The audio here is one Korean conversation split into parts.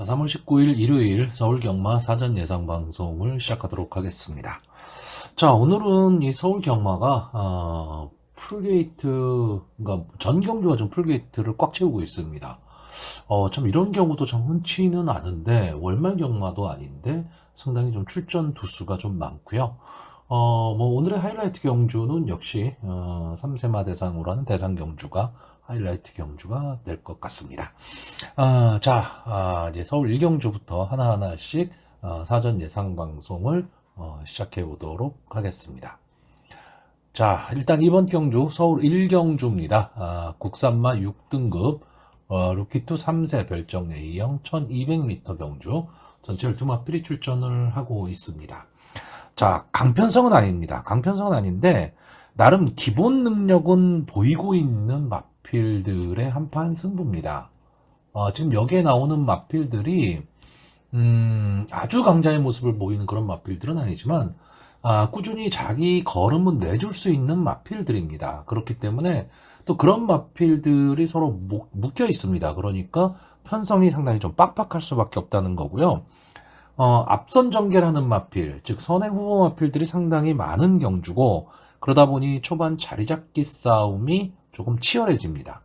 3월 19일 일요일 서울경마 사전 예상 방송을 시작하도록 하겠습니다. 자, 오늘은 이 서울경마가 풀게이트, 그러니까 전 경주가 좀 풀게이트를 꽉 채우고 있습니다. 참 이런 경우도 참 흔치는 않은데 월말 경마도 아닌데 상당히 좀 출전 두수가 좀 많고요. 뭐 오늘의 하이라이트 경주는 역시 3세마 대상으로 하는 대상 경주가 하이라이트 경주가 될 것 같습니다. 이제 서울 1경주부터 하나하나씩 사전 예상 방송을 시작해 보도록 하겠습니다. 자, 일단 이번 경주 서울 1경주입니다. 국산마 6등급 루키투 3세 별정 A형 1200m 경주 전체 12마필이 출전을 하고 있습니다. 자, 강편성은 아닙니다. 강편성은 아닌데 나름 기본 능력은 보이고 있는 마필들의 한판 승부입니다. 지금 여기에 나오는 마필들이 아주 강자의 모습을 보이는 그런 마필들은 아니지만 꾸준히 자기 걸음은 내줄 수 있는 마필들입니다. 그렇기 때문에 또 그런 마필들이 서로 묶여 있습니다. 그러니까 편성이 상당히 좀 빡빡할 수밖에 없다는 거고요. 앞선 전개라는 마필, 즉 선행 후보 마필들이 상당히 많은 경주고 그러다 보니 초반 자리 잡기 싸움이 조금 치열해집니다.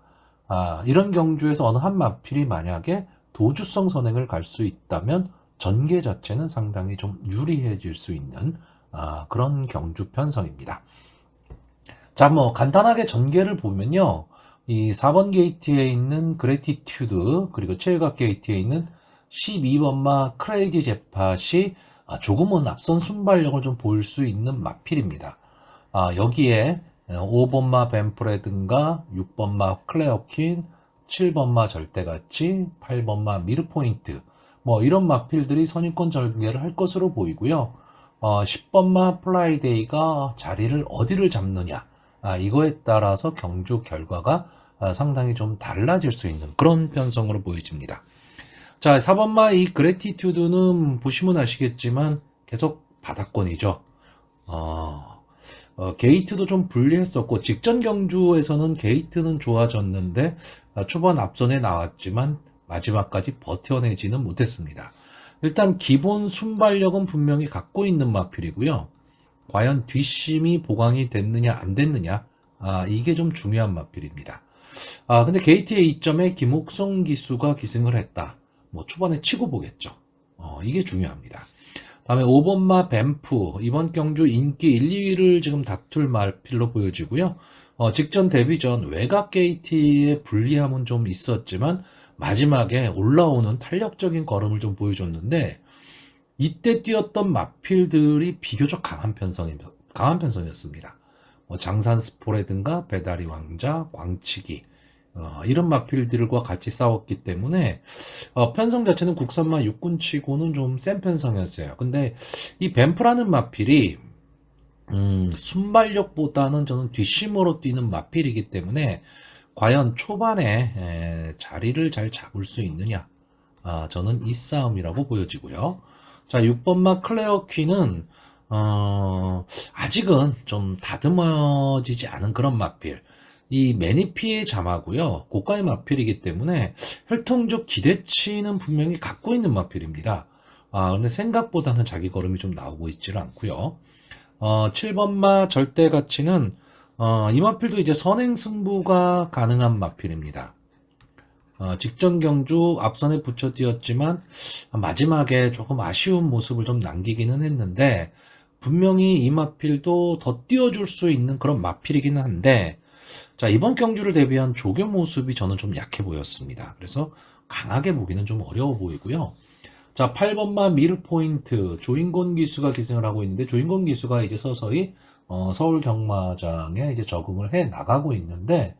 이런 경주에서 어느 한 마필이 만약에 도주성 선행을 갈 수 있다면 전개 자체는 상당히 좀 유리해질 수 있는 그런 경주 편성입니다. 자, 뭐 간단하게 전개를 보면요. 이 4번 게이트에 있는 그래티튜드 그리고 최외곽 게이트에 있는 12번마 크레이지 제팟이 조금은 앞선 순발력을 좀 보일 수 있는 마필입니다. 여기에 5번마 벤프레든가 6번마 클레어킨, 7번마 절대가치, 8번마 미르포인트 뭐 이런 마필들이 선입권 전개를 할 것으로 보이고요. 10번마 플라이데이가 자리를 어디를 잡느냐 이거에 따라서 경주 결과가 상당히 좀 달라질 수 있는 그런 편성으로 보여집니다. 자, 4번마 이 그래티튜드는 보시면 아시겠지만 계속 바닥권이죠. 게이트도 좀 불리했었고 직전 경주에서는 게이트는 좋아졌는데 초반 앞선에 나왔지만 마지막까지 버텨내지는 못했습니다. 일단 기본 순발력은 분명히 갖고 있는 마필이고요. 과연 뒷심이 보강이 됐느냐 안 됐느냐 이게 좀 중요한 마필입니다. 근데 게이트의 이점에 김옥성 기수가 기승을 했다. 뭐 초반에 치고 보겠죠. 이게 중요합니다. 다음에 5번마 뱀프 이번 경주 인기 1, 2위를 지금 다툴 마필로 보여지고요. 직전 데뷔전 외곽 게이트의 불리함은 좀 있었지만 마지막에 올라오는 탄력적인 걸음을 좀 보여줬는데 이때 뛰었던 마필들이 비교적 강한 편성이었습니다. 장산 스포레든가 배다리 왕자, 광치기 이런 마필들과 같이 싸웠기 때문에 편성 자체는 국산마 육군치고는 좀 센 편성이었어요. 근데 이 뱀프라는 마필이 순발력보다는 저는 뒷심으로 뛰는 마필이기 때문에 과연 초반에 자리를 잘 잡을 수 있느냐 저는 이 싸움이라고 보여지고요. 자, 6번마 클레어 퀸은 아직은 좀 다듬어지지 않은 그런 마필. 이 매니피의 자마고요. 고가의 마필이기 때문에 혈통적 기대치는 분명히 갖고 있는 마필입니다. 근데 생각보다는 자기 걸음이 좀 나오고 있지는 않고요. 7번마 절대 가치는 이 마필도 이제 선행 승부가 가능한 마필입니다. 직전 경주 앞선에 붙여 뛰었지만 마지막에 조금 아쉬운 모습을 좀 남기기는 했는데 분명히 이 마필도 더 뛰어줄 수 있는 그런 마필이기는 한데 자, 이번 경주를 대비한 조교 모습이 저는 좀 약해 보였습니다. 그래서 강하게 보기는 좀 어려워 보이고요. 자, 8번마 미르포인트 조인곤 기수가 기승을 하고 있는데 조인곤 기수가 이제 서서히 서울 경마장에 이제 적응을 해 나가고 있는데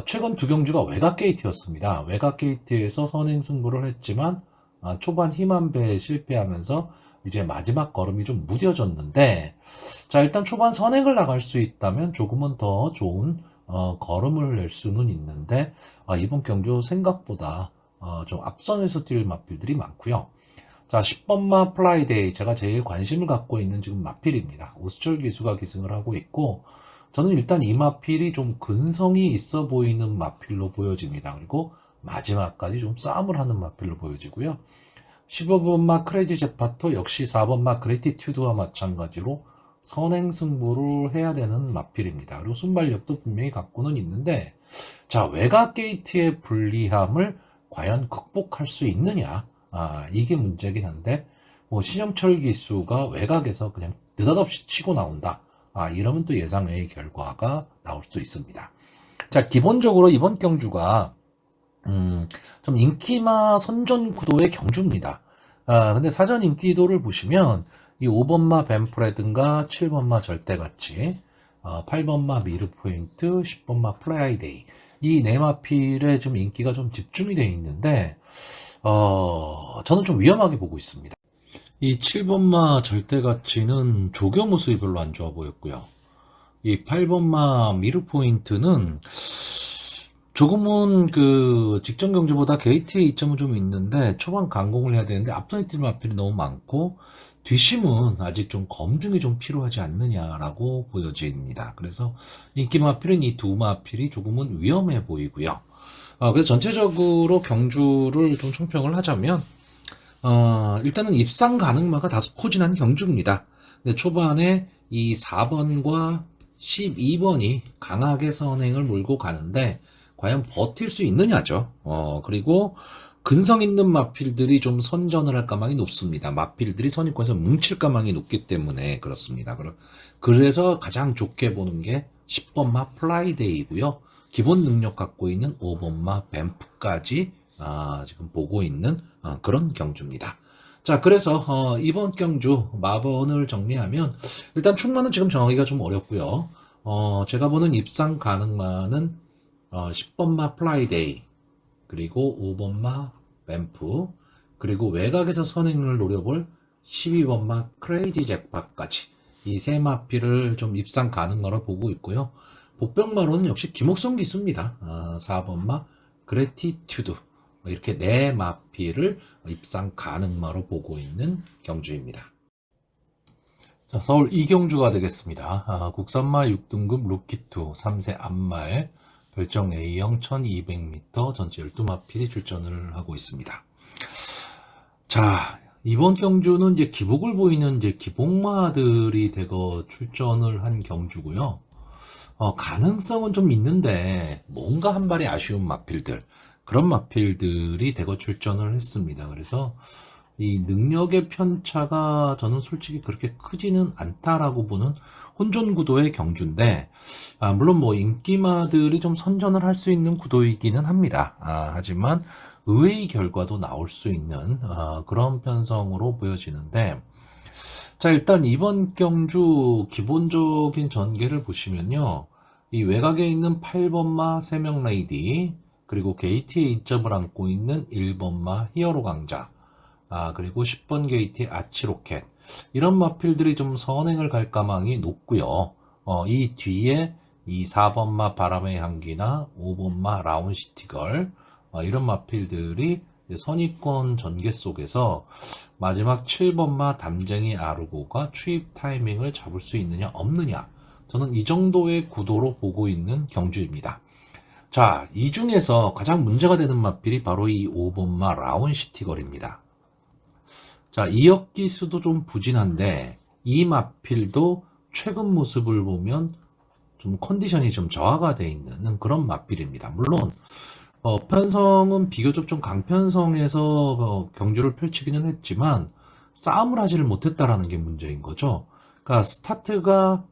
최근 두 경주가 외곽 게이트였습니다. 외곽 게이트에서 선행 승부를 했지만 초반 힘한 배에 실패하면서 이제 마지막 걸음이 좀 무뎌졌는데 자, 일단 초반 선행을 나갈 수 있다면 조금은 더 좋은 걸음을 낼 수는 있는데 이번 경주 생각보다 좀 앞선에서 뛸 마필들이 많고요. 자, 10번마 플라이데이 제가 제일 관심을 갖고 있는 지금 마필입니다. 오수철 기수가 기승을 하고 있고 저는 일단 이 마필이 좀 근성이 있어 보이는 마필로 보여집니다. 그리고 마지막까지 좀 싸움을 하는 마필로 보여지고요. 15번마 크레이지 제파토 역시 4번마 그레티튜드와 마찬가지로 선행 승부를 해야 되는 마필입니다. 그리고 순발력도 분명히 갖고는 있는데, 자, 외곽 게이트의 불리함을 과연 극복할 수 있느냐? 이게 문제긴 한데, 뭐 신영철 기수가 외곽에서 그냥 느닷없이 치고 나온다. 이러면 또 예상 외의 결과가 나올 수 있습니다. 자, 기본적으로 이번 경주가 좀 인기마 선전 구도의 경주입니다. 근데 사전 인기도를 보시면 이 5번마 벤프레든가 7번마 절대가치, 8번마 미르포인트, 10번마 플라이데이 이 네 마필에 좀 인기가 좀 집중이 되어 있는데 저는 좀 위험하게 보고 있습니다. 이 7번마 절대가치는 조교 모습이 별로 안 좋아 보였고요. 이 8번마 미르포인트는 조금은 그 직전 경주보다 게이트의 이점은 좀 있는데 초반 강공을 해야 되는데 앞선에 뛰는 마필이 너무 많고 뒷심은 아직 좀 검증이 좀 필요하지 않느냐라고 보여집니다. 그래서 인기 마필은 이 두 마필이 조금은 위험해 보이고요. 그래서 전체적으로 경주를 좀 총평을 하자면 일단은 입상 가능마가 다소 포진한 경주입니다. 근데 초반에 이 4번과 12번이 강하게 선행을 몰고 가는데 과연 버틸 수 있느냐죠. 그리고 근성 있는 마필들이 좀 선전을 할 가망이 높습니다. 마필들이 선입권에서 뭉칠 가망이 높기 때문에 그렇습니다. 그래서 가장 좋게 보는 게 10번마 플라이데이고요. 기본 능력 갖고 있는 5번마 뱀프까지 지금 보고 있는 그런 경주입니다. 자, 그래서 이번 경주 마번을 정리하면 일단 충마는 지금 정하기가 좀 어렵고요. 제가 보는 입상 가능마는 10번마 플라이데이, 그리고 5번마 뱀프, 그리고 외곽에서 선행을 노려볼 12번마 크레이지 잭팟까지 이 세 마필을 좀 입상 가능마로 보고 있고요. 복병마로는 역시 김옥성 기수입니다. 4번마 그레티튜드 이렇게 네 마필을 입상 가능마로 보고 있는 경주입니다. 자, 서울 이경주가 되겠습니다. 국산마 6등급 루키2 3세 암말 별정 A형 1200m 전체 12마필이 출전을 하고 있습니다. 자, 이번 경주는 이제 기복을 보이는 이제 기복마들이 대거 출전을 한 경주고요. 가능성은 좀 있는데 뭔가 한 발이 아쉬운 마필들, 그런 마필들이 대거 출전을 했습니다. 그래서 이 능력의 편차가 저는 솔직히 그렇게 크지는 않다라고 보는 혼전 구도의 경주인데, 물론 뭐 인기마들이 좀 선전을 할 수 있는 구도이기는 합니다. 하지만 의외의 결과도 나올 수 있는 그런 편성으로 보여지는데, 자, 일단 이번 경주 기본적인 전개를 보시면요. 이 외곽에 있는 8번마 3명 레이디, 그리고 게이트의 이점을 안고 있는 1번마 히어로 강자, 그리고 10번 게이트의 아치로켓, 이런 마필들이 좀 선행을 갈 가망이 높고요. 이 뒤에 이 4번마 바람의 향기나 5번마 라운시티걸, 이런 마필들이 선입권 전개 속에서 마지막 7번마 담쟁이 아르고가 추입 타이밍을 잡을 수 있느냐 없느냐, 저는 이 정도의 구도로 보고 있는 경주입니다. 자, 이 중에서 가장 문제가 되는 마필이 바로 이 5번마 라운시티걸입니다. 자, 이역기수도 좀 부진한데 이 마필도 최근 모습을 보면 좀 컨디션이 좀 저하가 되어 있는 그런 마필입니다. 물론 편성은 비교적 좀 강편성에서 경주를 펼치기는 했지만 싸움을 하지를 못했다라는 게 문제인 거죠. 그러니까 스타트가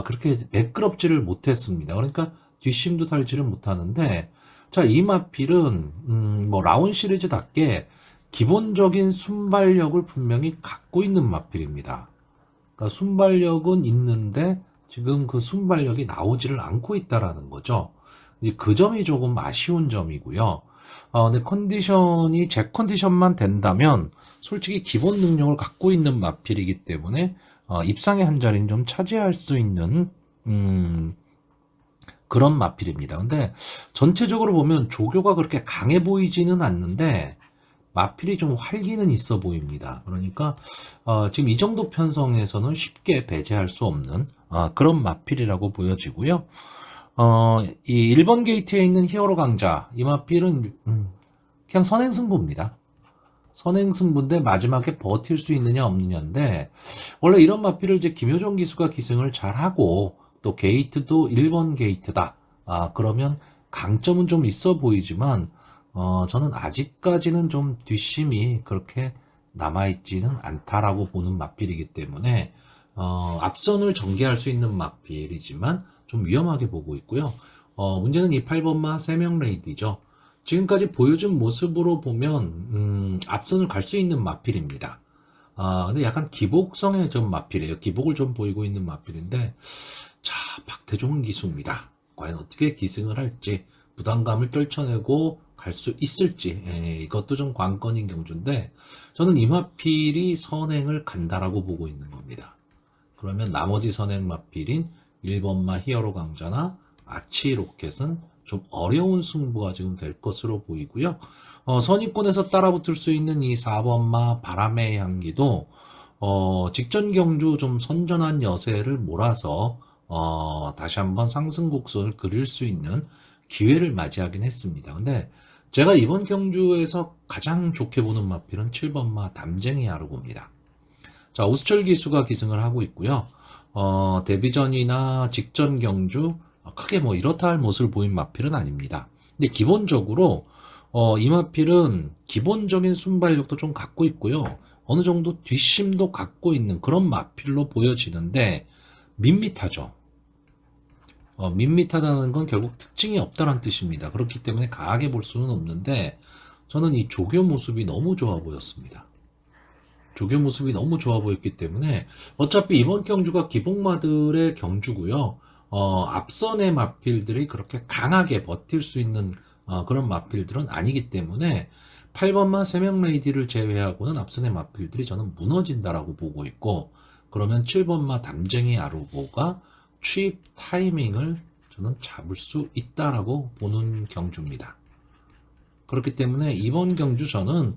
그렇게 매끄럽지를 못했습니다. 그러니까 뒷심도 달지를 못하는데, 자, 이 마필은 뭐 라운 시리즈답게 기본적인 순발력을 분명히 갖고 있는 마필입니다. 그러니까 순발력은 있는데 지금 그 순발력이 나오지를 않고 있다라는 거죠. 이제 그 점이 조금 아쉬운 점이고요. 근데 컨디션이 제 컨디션만 된다면 솔직히 기본 능력을 갖고 있는 마필이기 때문에 입상의 한 자리는 좀 차지할 수 있는 그런 마필입니다. 근데 전체적으로 보면 조교가 그렇게 강해 보이지는 않는데 마필이 좀 활기는 있어 보입니다. 그러니까 지금 이 정도 편성에서는 쉽게 배제할 수 없는 그런 마필이라고 보여지고요. 이 1번 게이트에 있는 히어로 강자, 이 마필은 그냥 선행승부입니다. 선행승부인데 마지막에 버틸 수 있느냐 없느냐인데, 원래 이런 마필을 이제 김효정 기수가 기승을 잘하고 또 게이트도 1번 게이트다. 그러면 강점은 좀 있어 보이지만 저는 아직까지는 좀 뒷심이 그렇게 남아있지는 않다라고 보는 마필이기 때문에 앞선을 전개할 수 있는 마필이지만 좀 위험하게 보고 있고요. 문제는 이 8번마 3명 레이디죠. 지금까지 보여준 모습으로 보면 앞선을 갈 수 있는 마필입니다. 근데 약간 기복성의 좀 마필이에요. 기복을 좀 보이고 있는 마필인데, 자, 박태종 기수입니다. 과연 어떻게 기승을 할지, 부담감을 떨쳐내고 갈 수 있을지, 이것도 좀 관건인 경주인데, 저는 이 마필이 선행을 간다라고 보고 있는 겁니다. 그러면 나머지 선행 마필인 1번마 히어로 강자나 아치 로켓은 좀 어려운 승부가 지금 될 것으로 보이고요. 선입권에서 따라붙을 수 있는 이 4번마 바람의 향기도 직전 경주 좀 선전한 여세를 몰아서 다시 한번 상승 곡선을 그릴 수 있는 기회를 맞이하긴 했습니다. 근데 제가 이번 경주에서 가장 좋게 보는 마필은 7번마 담쟁이 아르고입니다. 자, 오수철 기수가 기승을 하고 있고요. 데뷔전이나 직전 경주 크게 뭐 이렇다 할 모습을 보인 마필은 아닙니다. 근데 기본적으로 이 마필은 기본적인 순발력도 좀 갖고 있고요. 어느 정도 뒷심도 갖고 있는 그런 마필로 보여지는데 밋밋하죠. 밋밋하다는 건 결국 특징이 없다는 뜻입니다. 그렇기 때문에 강하게 볼 수는 없는데 저는 이 조교 모습이 너무 좋아 보였습니다. 조교 모습이 너무 좋아 보였기 때문에 어차피 이번 경주가 기복마들의 경주고요. 앞선의 마필들이 그렇게 강하게 버틸 수 있는 그런 마필들은 아니기 때문에 8번마 3명 레이디를 제외하고는 앞선의 마필들이 저는 무너진다라고 보고 있고, 그러면 7번마 담쟁이 아르고가 취입 타이밍을 저는 잡을 수 있다라고 보는 경주입니다. 그렇기 때문에 이번 경주 저는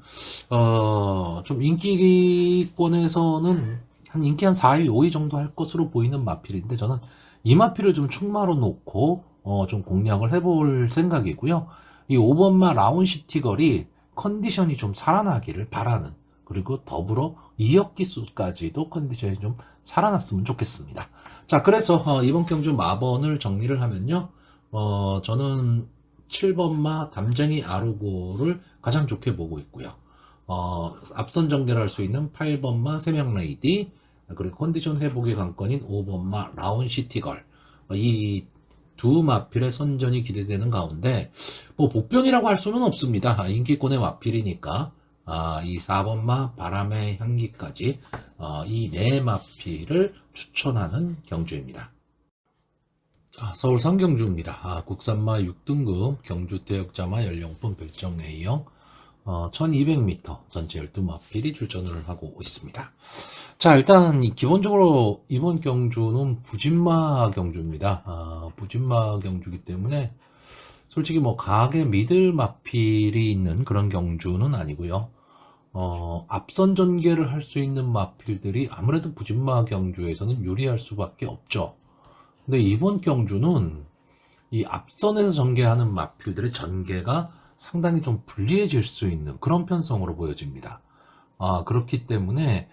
좀 인기권에서는 인기 한 4위, 5위 정도 할 것으로 보이는 마필인데, 저는 이 마필을 좀 충마로 놓고 좀 공략을 해볼 생각이고요. 이 5번마 라운시티걸이 컨디션이 좀 살아나기를 바라는, 그리고 더불어 이역기수까지도 컨디션이 좀 살아났으면 좋겠습니다. 자, 그래서 이번 경주 마번을 정리를 하면요. 저는 7번마 담쟁이 아르고를 가장 좋게 보고 있고요. 앞선 전개를 할 수 있는 8번마 3명 레이디, 그리고 컨디션 회복의 관건인 5번마 라운시티걸, 이 두 마필의 선전이 기대되는 가운데 뭐 복병이라고 할 수는 없습니다. 인기권의 마필이니까 이 4번마 바람의 향기까지 이 네 마필을 추천하는 경주입니다. 서울 상경주입니다. 국산마 6등급 경주대역자마 연령품 별정 A형 1200m 전체 12마필이 출전을 하고 있습니다. 자, 일단 기본적으로 이번 경주는 부진마 경주입니다. 부진마 경주이기 때문에 솔직히 뭐 강하게 믿을 마필이 있는 그런 경주는 아니고요. 앞선 전개를 할 수 있는 마필들이 아무래도 부진마 경주에서는 유리할 수밖에 없죠. 근데 이번 경주는 이 앞선에서 전개하는 마필들의 전개가 상당히 좀 불리해질 수 있는 그런 편성으로 보여집니다. 그렇기 때문에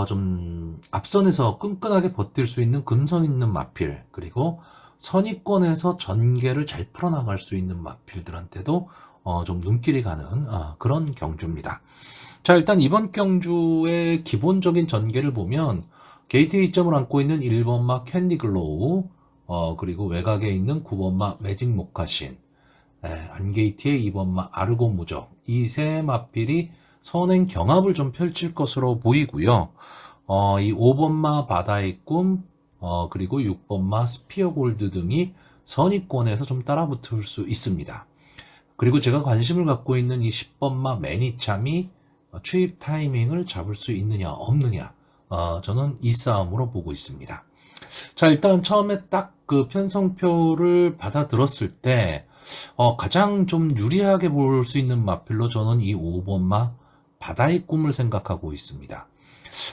좀 앞선에서 끈끈하게 버틸 수 있는 근성 있는 마필, 그리고 선입권에서 전개를 잘 풀어나갈 수 있는 마필들한테도 좀 눈길이 가는 그런 경주입니다. 자, 일단 이번 경주의 기본적인 전개를 보면 게이트 2점을 안고 있는 1번마 캔디글로우, 그리고 외곽에 있는 9번마 매직 모카신, 안게이트의 2번마 아르고 무적, 이 세 마필이 선행 경합을 좀 펼칠 것으로 보이고요. 이 5번마 바다의 꿈, 그리고 6번마 스피어 골드 등이 선입권에서 좀 따라붙을 수 있습니다. 그리고 제가 관심을 갖고 있는 이 10번마 매니참이 추입 타이밍을 잡을 수 있느냐 없느냐, 저는 이 싸움으로 보고 있습니다. 자, 일단 처음에 딱 그 편성표를 받아들었을 때 가장 좀 유리하게 볼 수 있는 마필로 저는 이 5번마 바다의 꿈을 생각하고 있습니다.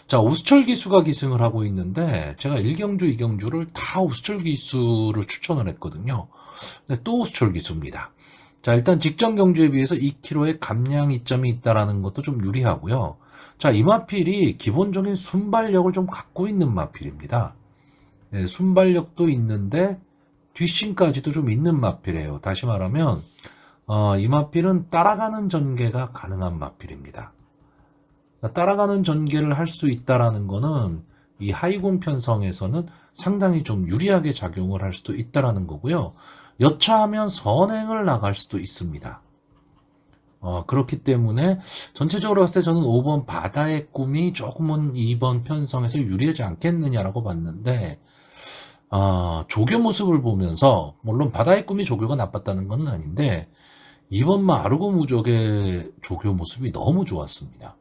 자, 오수철 기수가 기승을 하고 있는데 제가 1경주, 2경주를 다 오수철 기수를 추천을 했거든요. 근데 또 오수철 기수입니다. 자, 일단 직전 경주에 비해서 2kg의 감량 이점이 있다라는 것도 좀 유리하고요. 자, 이 마필이 기본적인 순발력을 좀 갖고 있는 마필입니다. 예, 순발력도 있는데 뒷심까지도 좀 있는 마필이에요. 다시 말하면 이 마필은 따라가는 전개가 가능한 마필입니다. 따라가는 전개를 할 수 있다라는 거는 이 하이군 편성에서는 상당히 좀 유리하게 작용을 할 수도 있다라는 거고요. 여차하면 선행을 나갈 수도 있습니다. 그렇기 때문에 전체적으로 봤을 때 저는 5번 바다의 꿈이 조금은 2번 편성에서 유리하지 않겠느냐라고 봤는데, 조교 모습을 보면서 물론 바다의 꿈이 조교가 나빴다는 건 아닌데 2번 마르고 무적의 조교 모습이 너무 좋았습니다.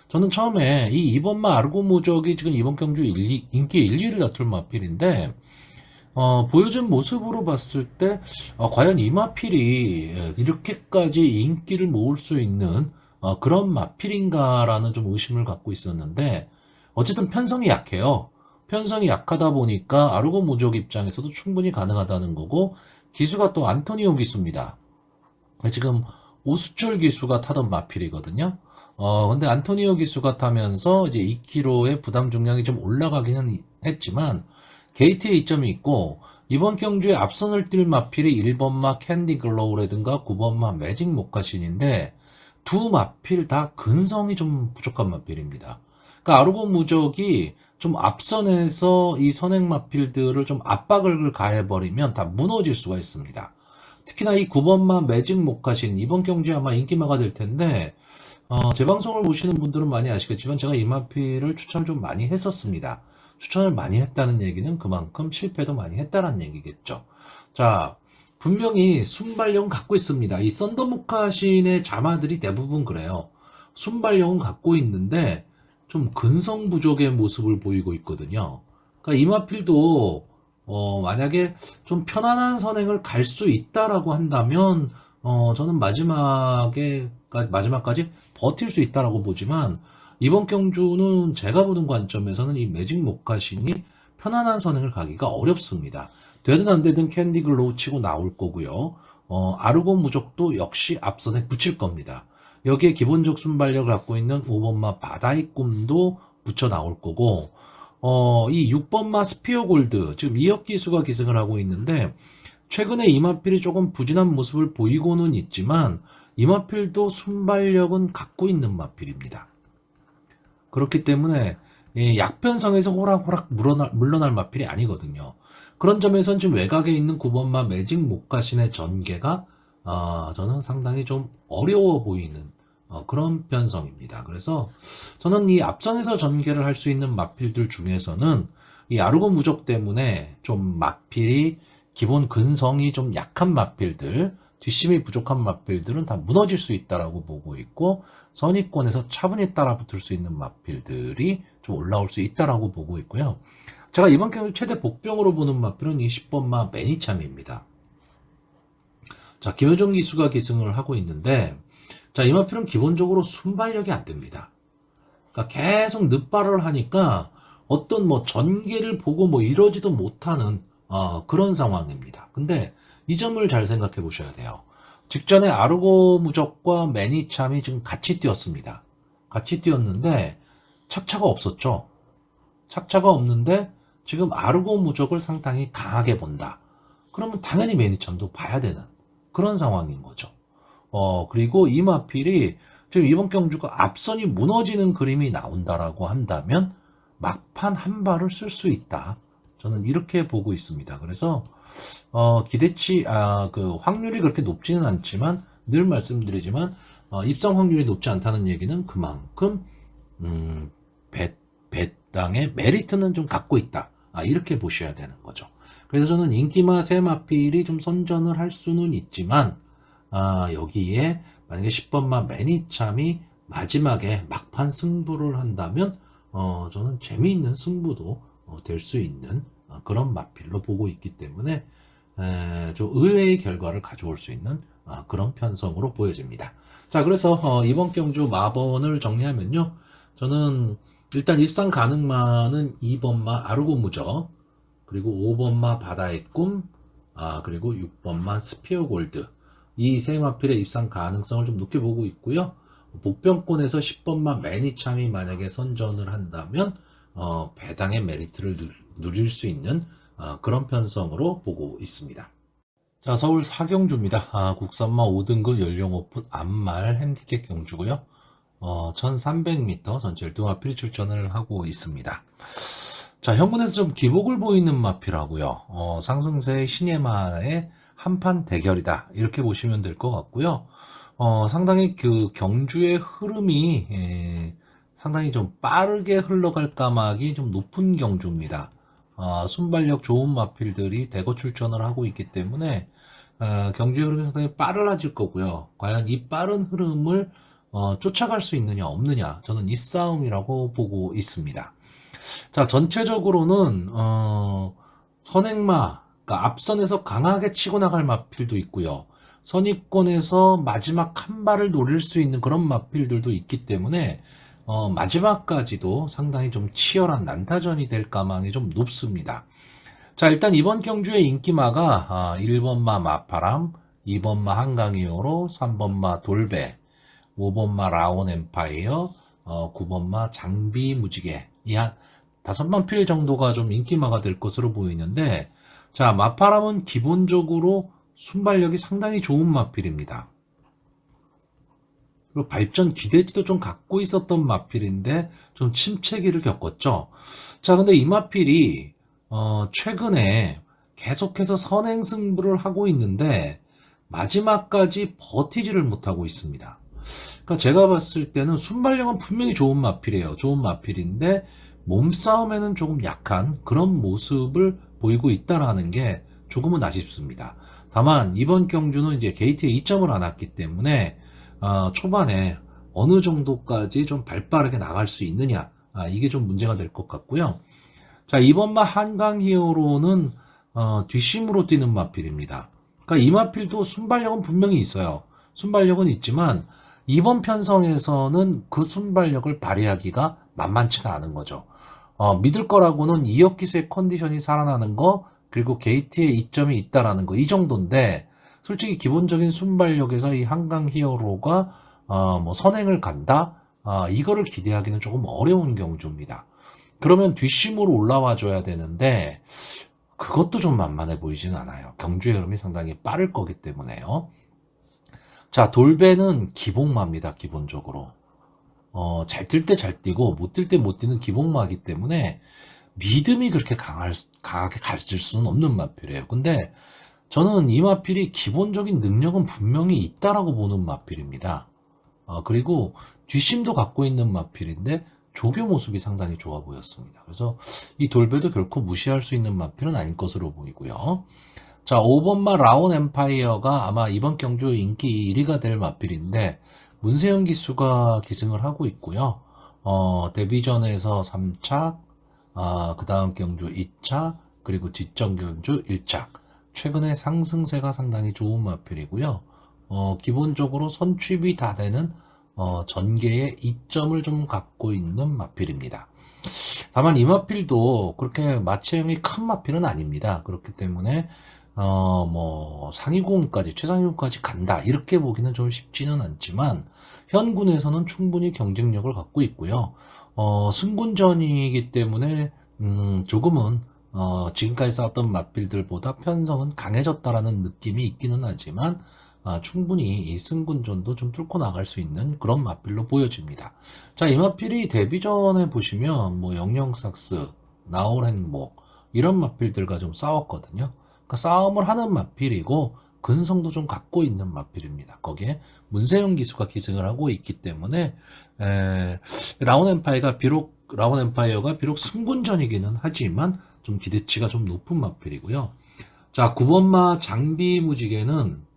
저는 처음에 이 2번 마르고 무적이 지금 이번 경주 인기 1, 2위를 다툴 마필인데 보여준 모습으로 봤을 때 과연 이 마필이 이렇게까지 인기를 모을 수 있는 그런 마필인가라는 좀 의심을 갖고 있었는데 어쨌든 편성이 약해요. 편성이 약하다 보니까 아르고 무적 입장에서도 충분히 가능하다는 거고 기수가 또 안토니오 기수입니다. 지금 오수철 기수가 타던 마필이거든요. 근데 안토니오 기수가 타면서 이제 2kg의 부담 중량이 좀 올라가기는 했지만 게이트에 이점이 있고 이번 경주에 앞선을 뛸 마필이 1번마 캔디 글로우라든가 9번마 매직 모카신인데 두 마필 다 근성이 좀 부족한 마필입니다. 그러니까 아르고 무적이 좀 앞선에서 이 선행 마필들을 좀 압박을 가해버리면 다 무너질 수가 있습니다. 특히나 이 9번마 매직 모카신 이번 경주에 아마 인기마가 될 텐데 제 방송을 보시는 분들은 많이 아시겠지만 제가 이 마필을 추천을 좀 많이 했었습니다. 추천을 많이 했다는 얘기는 그만큼 실패도 많이 했다는 얘기겠죠. 자, 분명히 순발력은 갖고 있습니다. 이 썬더모카신의 자마들이 대부분 그래요. 순발력은 갖고 있는데 좀 근성 부족의 모습을 보이고 있거든요. 그러니까 이 마필도 만약에 좀 편안한 선행을 갈 수 있다라고 한다면 저는 마지막까지 버틸 수 있다라고 보지만 이번 경주는 제가 보는 관점에서는 이 매직 모카신이 편안한 선행을 가기가 어렵습니다. 되든 안 되든 캔디 글로우 치고 나올 거고요. 아르고 무적도 역시 앞선에 붙일 겁니다. 여기에 기본적 순발력을 갖고 있는 5번마 바다의 꿈도 붙여 나올 거고 이 6번마 스피어 골드 지금 이혁 기수가 기승을 하고 있는데 최근에 이마필이 조금 부진한 모습을 보이고는 있지만 이마필도 순발력은 갖고 있는 마필입니다. 그렇기 때문에 약편성에서 호락호락 물러날 마필이 아니거든요. 그런 점에서는 지금 외곽에 있는 9번마 매직 모카신의 전개가 저는 상당히 좀 어려워 보이는 그런 편성입니다. 그래서 저는 이 앞선에서 전개를 할 수 있는 마필들 중에서는 이 아르고 무적 때문에 좀 마필이 기본 근성이 좀 약한 마필들, 뒷심이 부족한 마필들은 다 무너질 수 있다라고 보고 있고 선의권에서 차분히 따라붙을 수 있는 마필들이 좀 올라올 수 있다라고 보고 있고요. 제가 이번 경우 최대 복병으로 보는 마필은 20번마 매니참입니다. 자, 김효정 기수가 기승을 하고 있는데 자, 이 마필은 기본적으로 순발력이 안 됩니다. 그러니까 계속 늦발을 하니까 어떤 뭐 전개를 보고 뭐 이러지도 못하는 그런 상황입니다. 근데 이 점을 잘 생각해 보셔야 돼요. 직전에 아르고 무적과 매니참이 지금 같이 뛰었습니다. 같이 뛰었는데 착차가 없었죠. 착차가 없는데 지금 아르고 무적을 상당히 강하게 본다. 그러면 당연히 매니참도 봐야 되는 그런 상황인 거죠. 그리고 이 마필이 지금 이번 경주가 앞선이 무너지는 그림이 나온다라고 한다면 막판 한 발을 쓸 수 있다. 저는 이렇게 보고 있습니다. 그래서 기대치 그 확률이 그렇게 높지는 않지만 늘 말씀드리지만 입성 확률이 높지 않다는 얘기는 그만큼 배당의 메리트는 좀 갖고 있다. 이렇게 보셔야 되는 거죠. 그래서 저는 인기마 세 마필이 좀 선전을 할 수는 있지만 여기에 만약에 10번마 매니참이 마지막에 막판 승부를 한다면 저는 재미있는 승부도 될 수 있는 그런 마필로 보고 있기 때문에 좀 의외의 결과를 가져올 수 있는 그런 편성으로 보여집니다. 자, 그래서 이번 경주 마번을 정리하면요. 저는 일단 일상 가능마는 2번마 아르고 무적, 그리고 5번마 바다의 꿈, 그리고 6번마 스피어 골드. 이 세 마필의 입상 가능성을 좀 높게 보고 있고요. 복병권에서 10번마 매니참이 만약에 선전을 한다면 배당의 메리트를 누릴 수 있는 그런 편성으로 보고 있습니다. 자, 서울 사경주입니다. 국산마 5등급 연령 오픈 암말 핸디캡 경주고요. 1300m 전체 12마필 출전을 하고 있습니다. 자, 현군에서 좀 기복을 보이는 마필하고요. 상승세 신예마의 한판 대결이다. 이렇게 보시면 될 것 같고요. 상당히 그 경주의 흐름이 상당히 좀 빠르게 흘러갈 까마귀 좀 높은 경주입니다. 순발력 좋은 마필들이 대거 출전을 하고 있기 때문에 경주의 흐름이 상당히 빠르질 거고요. 과연 이 빠른 흐름을 쫓아갈 수 있느냐 없느냐, 저는 이 싸움이라고 보고 있습니다. 자, 전체적으로는 선행마, 그러니까 앞선에서 강하게 치고 나갈 마필도 있고요. 선입권에서 마지막 한 발을 노릴 수 있는 그런 마필들도 있기 때문에 마지막까지도 상당히 좀 치열한 난타전이 될 가망이 좀 높습니다. 자, 일단 이번 경주의 인기마가 1번마 마파람, 2번마 한강이오로, 3번마 돌배, 5번마 라온 엠파이어, 9번마 장비 무지개, 이 한 5만 필 정도가 좀 인기마가 될 것으로 보이는데, 자, 마파람은 기본적으로 순발력이 상당히 좋은 마필입니다. 그리고 발전 기대치도 좀 갖고 있었던 마필인데 좀 침체기를 겪었죠. 자, 근데 이 마필이 최근에 계속해서 선행 승부를 하고 있는데 마지막까지 버티지를 못하고 있습니다. 그러니까 제가 봤을 때는 순발력은 분명히 좋은 마필이에요. 좋은 마필인데 몸싸움에는 조금 약한 그런 모습을 보이고 있다라는 게 조금은 아쉽습니다. 다만 이번 경주는 이제 게이트에 2점을 안 왔기 때문에 초반에 어느 정도까지 좀 발빠르게 나갈 수 있느냐, 이게 좀 문제가 될 것 같고요. 자, 이번마 한강 히어로는 뒷심으로 뛰는 마필입니다. 그러니까 이 마필도 순발력은 분명히 있어요. 순발력은 있지만 이번 편성에서는 그 순발력을 발휘하기가 만만치가 않은 거죠. 믿을 거라고는 이역기수의 컨디션이 살아나는 거, 그리고 게이트에 이점이 있다라는 거, 이 정도인데 솔직히 기본적인 순발력에서 이 한강 히어로가 뭐 선행을 간다, 이거를 기대하기는 조금 어려운 경주입니다. 그러면 뒷심으로 올라와 줘야 되는데 그것도 좀 만만해 보이지는 않아요. 경주의 흐름이 상당히 빠를 거기 때문에요. 자, 돌배는 기복마입니다. 기본적으로 잘 뛸 때 잘 뛰고 못 뛸 때 못 뛰는 기복마이기 때문에 믿음이 그렇게 강하게 가르칠 수는 없는 마필이에요. 근데 저는 이 마필이 기본적인 능력은 분명히 있다라고 보는 마필입니다. 그리고 뒷심도 갖고 있는 마필인데 조교 모습이 상당히 좋아 보였습니다. 그래서 이 돌배도 결코 무시할 수 있는 마필은 아닐 것으로 보이고요. 자, 5번마 라온 엠파이어가 아마 이번 경주 인기 1위가 될 마필인데 문세영 기수가 기승을 하고 있고요. 데뷔전에서 3착, 그 다음 경주 2착, 그리고 뒷전 경주 1착. 최근에 상승세가 상당히 좋은 마필이고요. 기본적으로 선취비 다 되는 전개의 이점을 좀 갖고 있는 마필입니다. 다만 이 마필도 그렇게 마체형이 큰 마필은 아닙니다. 그렇기 때문에 뭐 상위공까지, 최상위공까지 간다 이렇게 보기는 좀 쉽지는 않지만 현군에서는 충분히 경쟁력을 갖고 있고요. 승군전이기 때문에 조금은 지금까지 싸웠던 마필들보다 편성은 강해졌다라는 느낌이 있기는 하지만 충분히 이 승군전도 좀 뚫고 나갈 수 있는 그런 마필로 보여집니다. 자, 이 마필이 데뷔전에 보시면 뭐 영영삭스, 나올행복 이런 마필들과 좀 싸웠거든요. 그러니까 싸움을 하는 마필이고 근성도 좀 갖고 있는 마필입니다. 거기에 문세영 기수가 기승을 하고 있기 때문에 라온 엠파이어가 비록 승군전이기는 하지만 좀 기대치가 좀 높은 마필이고요. 자, 9번마 장비 무지개는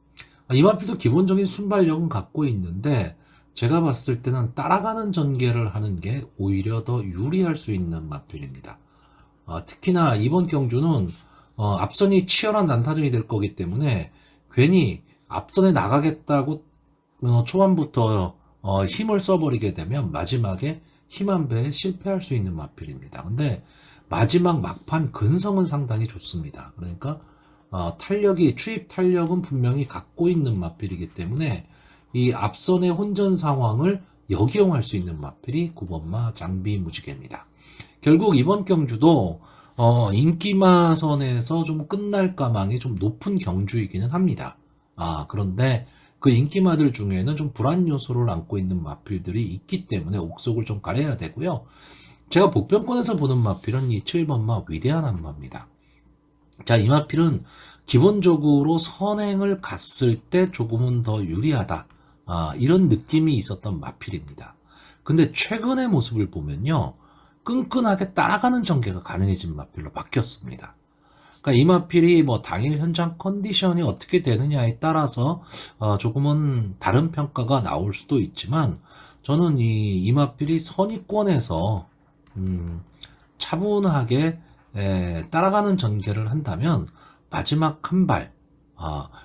이 마필도 기본적인 순발력은 갖고 있는데 제가 봤을 때는 따라가는 전개를 하는 게 오히려 더 유리할 수 있는 마필입니다. 특히나 이번 경주는 앞선이 치열한 난타전이 될 거기 때문에 괜히 앞선에 나가겠다고 초반부터 힘을 써버리게 되면 마지막에 힘 한 배에 실패할 수 있는 마필입니다. 근데 마지막 막판 근성은 상당히 좋습니다. 그러니까 추입 탄력은 분명히 갖고 있는 마필이기 때문에 이 앞선의 혼전 상황을 역이용할 수 있는 마필이 9번마 장비무지개입니다. 결국 이번 경주도 인기마선에서 좀 끝날 가망이 좀 높은 경주이기는 합니다. 그런데 그 인기마들 중에는 좀 불안 요소를 안고 있는 마필들이 있기 때문에 옥속을 좀 가려야 되고요. 제가 복병권에서 보는 마필은 이 7번마 위대한 한마입니다. 자, 이 마필은 기본적으로 선행을 갔을 때 조금은 더 유리하다. 이런 느낌이 있었던 마필입니다. 근데 최근의 모습을 보면요. 끈끈하게 따라가는 전개가 가능해진 마필로 바뀌었습니다. 그러니까 이 마필이 뭐 당일 현장 컨디션이 어떻게 되느냐에 따라서 조금은 다른 평가가 나올 수도 있지만 저는 이 마필이 선의권에서 차분하게 따라가는 전개를 한다면 마지막 한 발,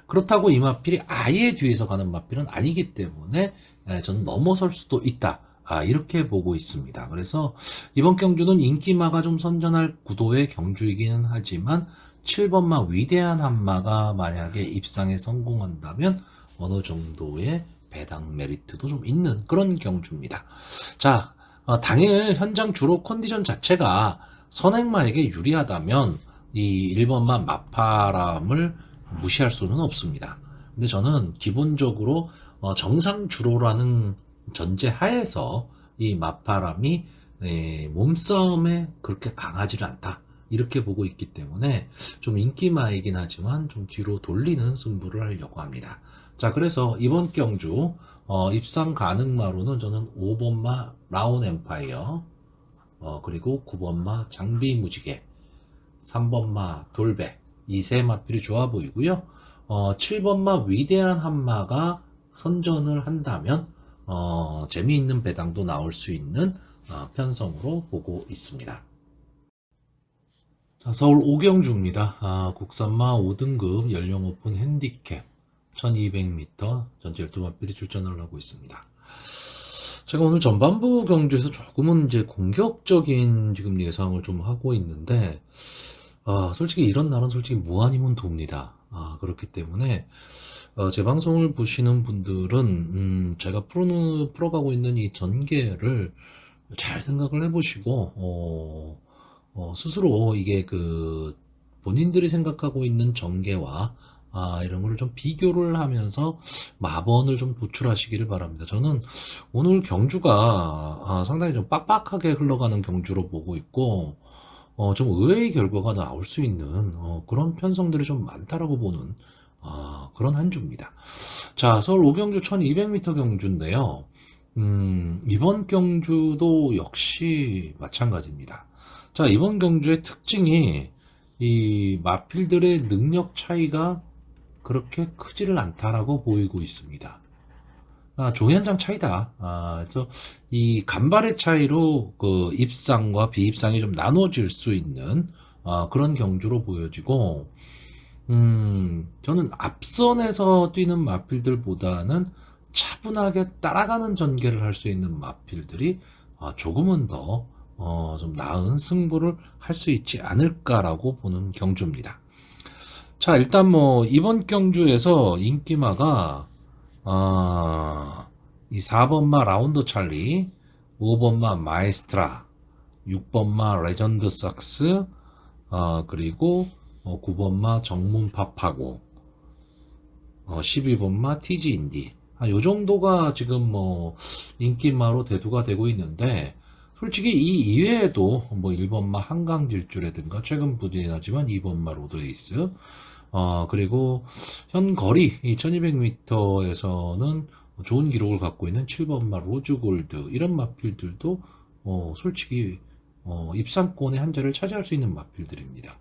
그렇다고 이 마필이 아예 뒤에서 가는 마필은 아니기 때문에 저는 넘어설 수도 있다. 이렇게 보고 있습니다. 그래서 이번 경주는 인기마가 좀 선전할 구도의 경주이기는 하지만 7번마 위대한 한마가 만약에 입상에 성공한다면 어느 정도의 배당 메리트도 좀 있는 그런 경주입니다. 자, 당일 현장 주로 컨디션 자체가 선행마에게 유리하다면 이 1번마 마파람을 무시할 수는 없습니다. 근데 저는 기본적으로 정상 주로라는 전제 하에서 이 마파람이 몸싸움에 그렇게 강하지는 않다. 이렇게 보고 있기 때문에 좀 인기마이긴 하지만 좀 뒤로 돌리는 승부를 하려고 합니다. 자, 그래서 이번 경주 입상 가능마로는 저는 5번마 라온 엠파이어, 그리고 9번마 장비 무지개, 3번마 돌배, 이 세 마필이 좋아 보이고요. 7번마 위대한 한마가 선전을 한다면 재미있는 배당도 나올 수 있는 편성으로 보고 있습니다. 자, 서울 오경주입니다. 국산마 5등급 연령 오픈 핸디캡 1200m 전체 12마필이 출전을 하고 있습니다. 제가 오늘 전반부 경주에서 조금은 이제 공격적인 지금 예상을 좀 하고 있는데, 솔직히 이런 날은 솔직히 뭐 아니면 돕니다. 그렇기 때문에, 제 방송을 보시는 분들은, 제가 풀어가고 있는 이 전개를 잘 생각을 해보시고, 스스로 이게 본인들이 생각하고 있는 전개와 이런 거를 좀 비교를 하면서 마번을 좀 도출하시기를 바랍니다. 저는 오늘 경주가 상당히 좀 빡빡하게 흘러가는 경주로 보고 있고, 좀 의외의 결과가 나올 수 있는 그런 편성들이 좀 많다라고 보는 그런 한 주입니다. 자, 서울 오경주 1200m 경주인데요. 이번 경주도 역시 마찬가지입니다. 자, 이번 경주의 특징이 이 마필들의 능력 차이가 그렇게 크지를 않다라고 보이고 있습니다. 종현장 차이다. 그래서 이 간발의 차이로 그 입상과 비입상이 좀 나눠질 수 있는 그런 경주로 보여지고, 저는 앞선에서 뛰는 마필들보다는 차분하게 따라가는 전개를 할 수 있는 마필들이 조금은 더 좀 나은 승부를 할 수 있지 않을까라고 보는 경주입니다. 자, 일단 뭐 이번 경주에서 인기마가 이 4번마 라운드 찰리, 5번마 마에스트라, 6번마 레전드 삭스, 그리고 9번마 정문 팝하고, 12번마 티지 인디. 요 정도가 지금 뭐 인기마로 대두가 되고 있는데, 솔직히 이 이외에도 뭐 1번마 한강질주라든가 최근 부진하지만 2번마 로드에이스, 그리고 현 거리 1200m에서는 좋은 기록을 갖고 있는 7번마 로즈골드, 이런 마필들도 솔직히 입상권의 한 자리를 차지할 수 있는 마필들입니다.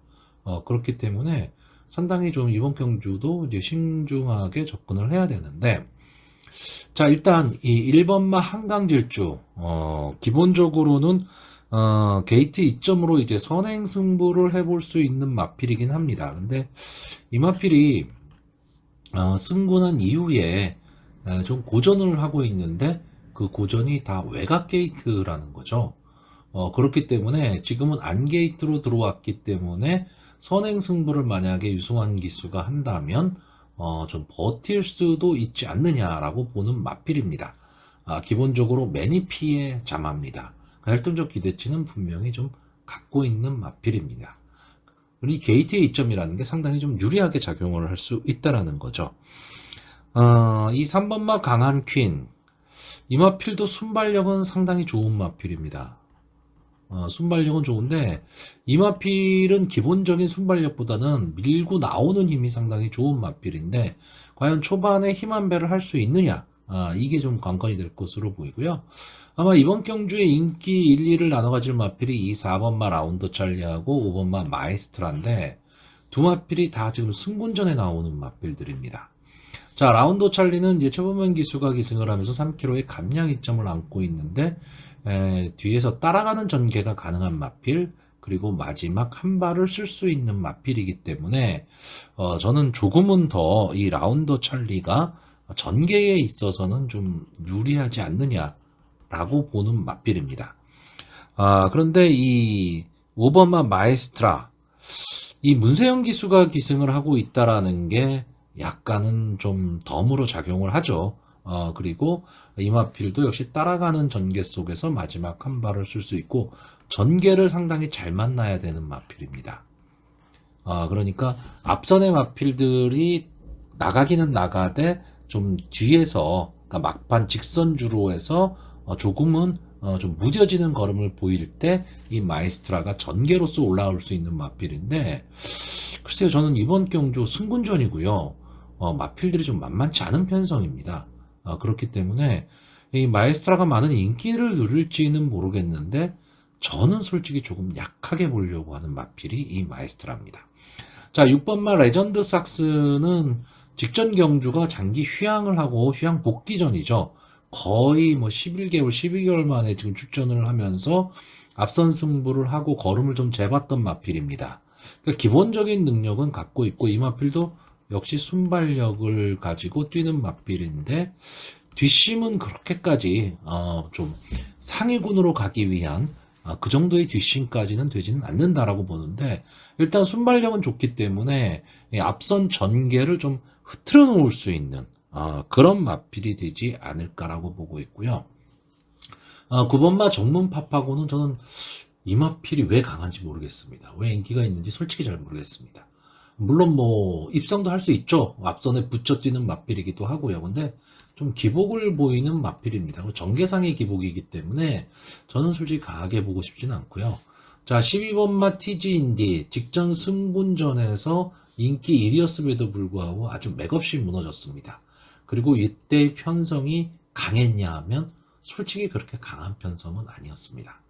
그렇기 때문에 상당히 좀 이번 경주도 이제 신중하게 접근을 해야 되는데, 자, 일단 이 1번마 한강질주, 기본적으로는 게이트 2점으로 이제 선행 승부를 해볼 수 있는 마필이긴 합니다. 근데 이 마필이 승군한 이후에 좀 고전을 하고 있는데, 그 고전이 다 외곽 게이트라는 거죠. 그렇기 때문에 지금은 안 게이트로 들어왔기 때문에 선행 승부를 만약에 유승환 기수가 한다면 좀 버틸 수도 있지 않느냐라고 보는 마필입니다. 기본적으로 매니피에 잠합니다. 활동적 기대치는 분명히 좀 갖고 있는 마필입니다. 이 게이트의 이점이라는 게 상당히 좀 유리하게 작용을 할 수 있다라는 거죠. 이 3번마 강한 퀸. 이 마필도 순발력은 상당히 좋은 마필입니다. 순발력은 좋은데 이 마필은 기본적인 순발력보다는 밀고 나오는 힘이 상당히 좋은 마필인데 과연 초반에 힘 한 배를 할 수 있느냐, 이게 좀 관건이 될 것으로 보이고요. 아마 이번 경주의 인기 1, 2를 나눠 가질 마필이 이 4번마 라운드 찰리하고 5번마 마에스트라인데 두 마필이 다 지금 승군전에 나오는 마필들입니다. 자, 라운드 찰리는 이제 최범현 기수가 기승을 하면서 3km의 감량 이점을 안고 있는데 뒤에서 따라가는 전개가 가능한 마필, 그리고 마지막 한 발을 쓸 수 있는 마필이기 때문에 저는 조금은 더 이 라운드 찰리가 전개에 있어서는 좀 유리하지 않느냐라고 보는 마필입니다. 그런데 이 5번마 마에스트라, 이 문세영 기수가 기승을 하고 있다라는 게 약간은 좀 덤으로 작용을 하죠. 그리고 이마필도 역시 따라가는 전개 속에서 마지막 한 발을 쓸 수 있고 전개를 상당히 잘 만나야 되는 마필입니다. 그러니까 앞선의 마필들이 나가기는 나가되 좀 뒤에서, 그러니까 막판 직선주로 해서 조금은 좀 무뎌지는 걸음을 보일 때 이 마에스트라가 전개로서 올라올 수 있는 마필인데, 글쎄요, 저는 이번 경주 승군전이고요. 마필들이 좀 만만치 않은 편성입니다. 그렇기 때문에 이 마에스트라가 많은 인기를 누릴지는 모르겠는데 저는 솔직히 조금 약하게 보려고 하는 마필이 이 마에스트라입니다. 자, 6번마 레전드 삭스는 직전 경주가 장기 휴양을 하고 휴양 복귀전이죠. 거의 뭐 11개월, 12개월 만에 지금 출전을 하면서 앞선 승부를 하고 걸음을 좀 재봤던 마필입니다. 그러니까 기본적인 능력은 갖고 있고 이 마필도 역시 순발력을 가지고 뛰는 마필인데 뒷심은 그렇게까지 좀 상위군으로 가기 위한 그 정도의 뒷심까지는 되지는 않는다라고 보는데, 일단 순발력은 좋기 때문에 앞선 전개를 좀 흐트러 놓을 수 있는 그런 마필이 되지 않을까라고 보고 있고요. 9번마 정문파파고는 저는 이 마필이 왜 강한지 모르겠습니다. 왜 인기가 있는지 솔직히 잘 모르겠습니다. 물론 뭐 입성도 할 수 있죠. 앞선에 붙여 뛰는 마필이기도 하고요. 근데 좀 기복을 보이는 마필입니다. 전개상의 기복이기 때문에 저는 솔직히 강하게 보고 싶지는 않고요. 자, 12번마 TG인디 직전 승군전에서 인기 1위였음에도 불구하고 아주 맥없이 무너졌습니다. 그리고 이때의 편성이 강했냐 하면 솔직히 그렇게 강한 편성은 아니었습니다.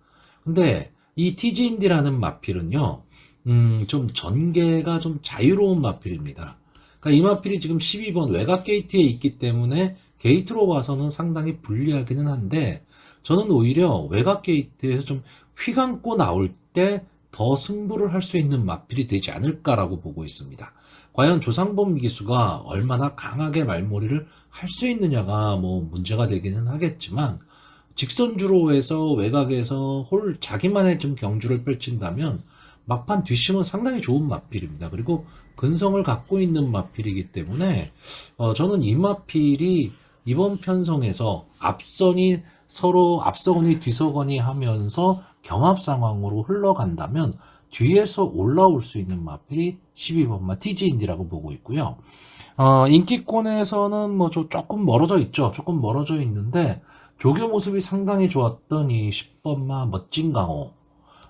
근데 이 TG인디라는 마필은요, 좀 전개가 좀 자유로운 마필입니다. 그러니까 이 마필이 지금 12번 외곽 게이트에 있기 때문에 게이트로 봐서는 상당히 불리하기는 한데 저는 오히려 외곽 게이트에서 좀 휘감고 나올 때 더 승부를 할 수 있는 마필이 되지 않을까라고 보고 있습니다. 과연 조상범 기수가 얼마나 강하게 말몰이를 할 수 있느냐가 뭐 문제가 되기는 하겠지만 직선주로 해서 외곽에서 자기만의 좀 경주를 펼친다면 막판 뒷심은 상당히 좋은 마필입니다. 그리고 근성을 갖고 있는 마필이기 때문에 저는 이 마필이 이번 편성에서 앞선이 서로 앞서거니 뒤서거니 하면서 경합 상황으로 흘러간다면 뒤에서 올라올 수 있는 마필이 12번마 TG인디라고 보고 있고요. 인기권에서는 뭐 조금 멀어져 있죠. 조금 멀어져 있는데 조교 모습이 상당히 좋았던 이 10번마 멋진 강호,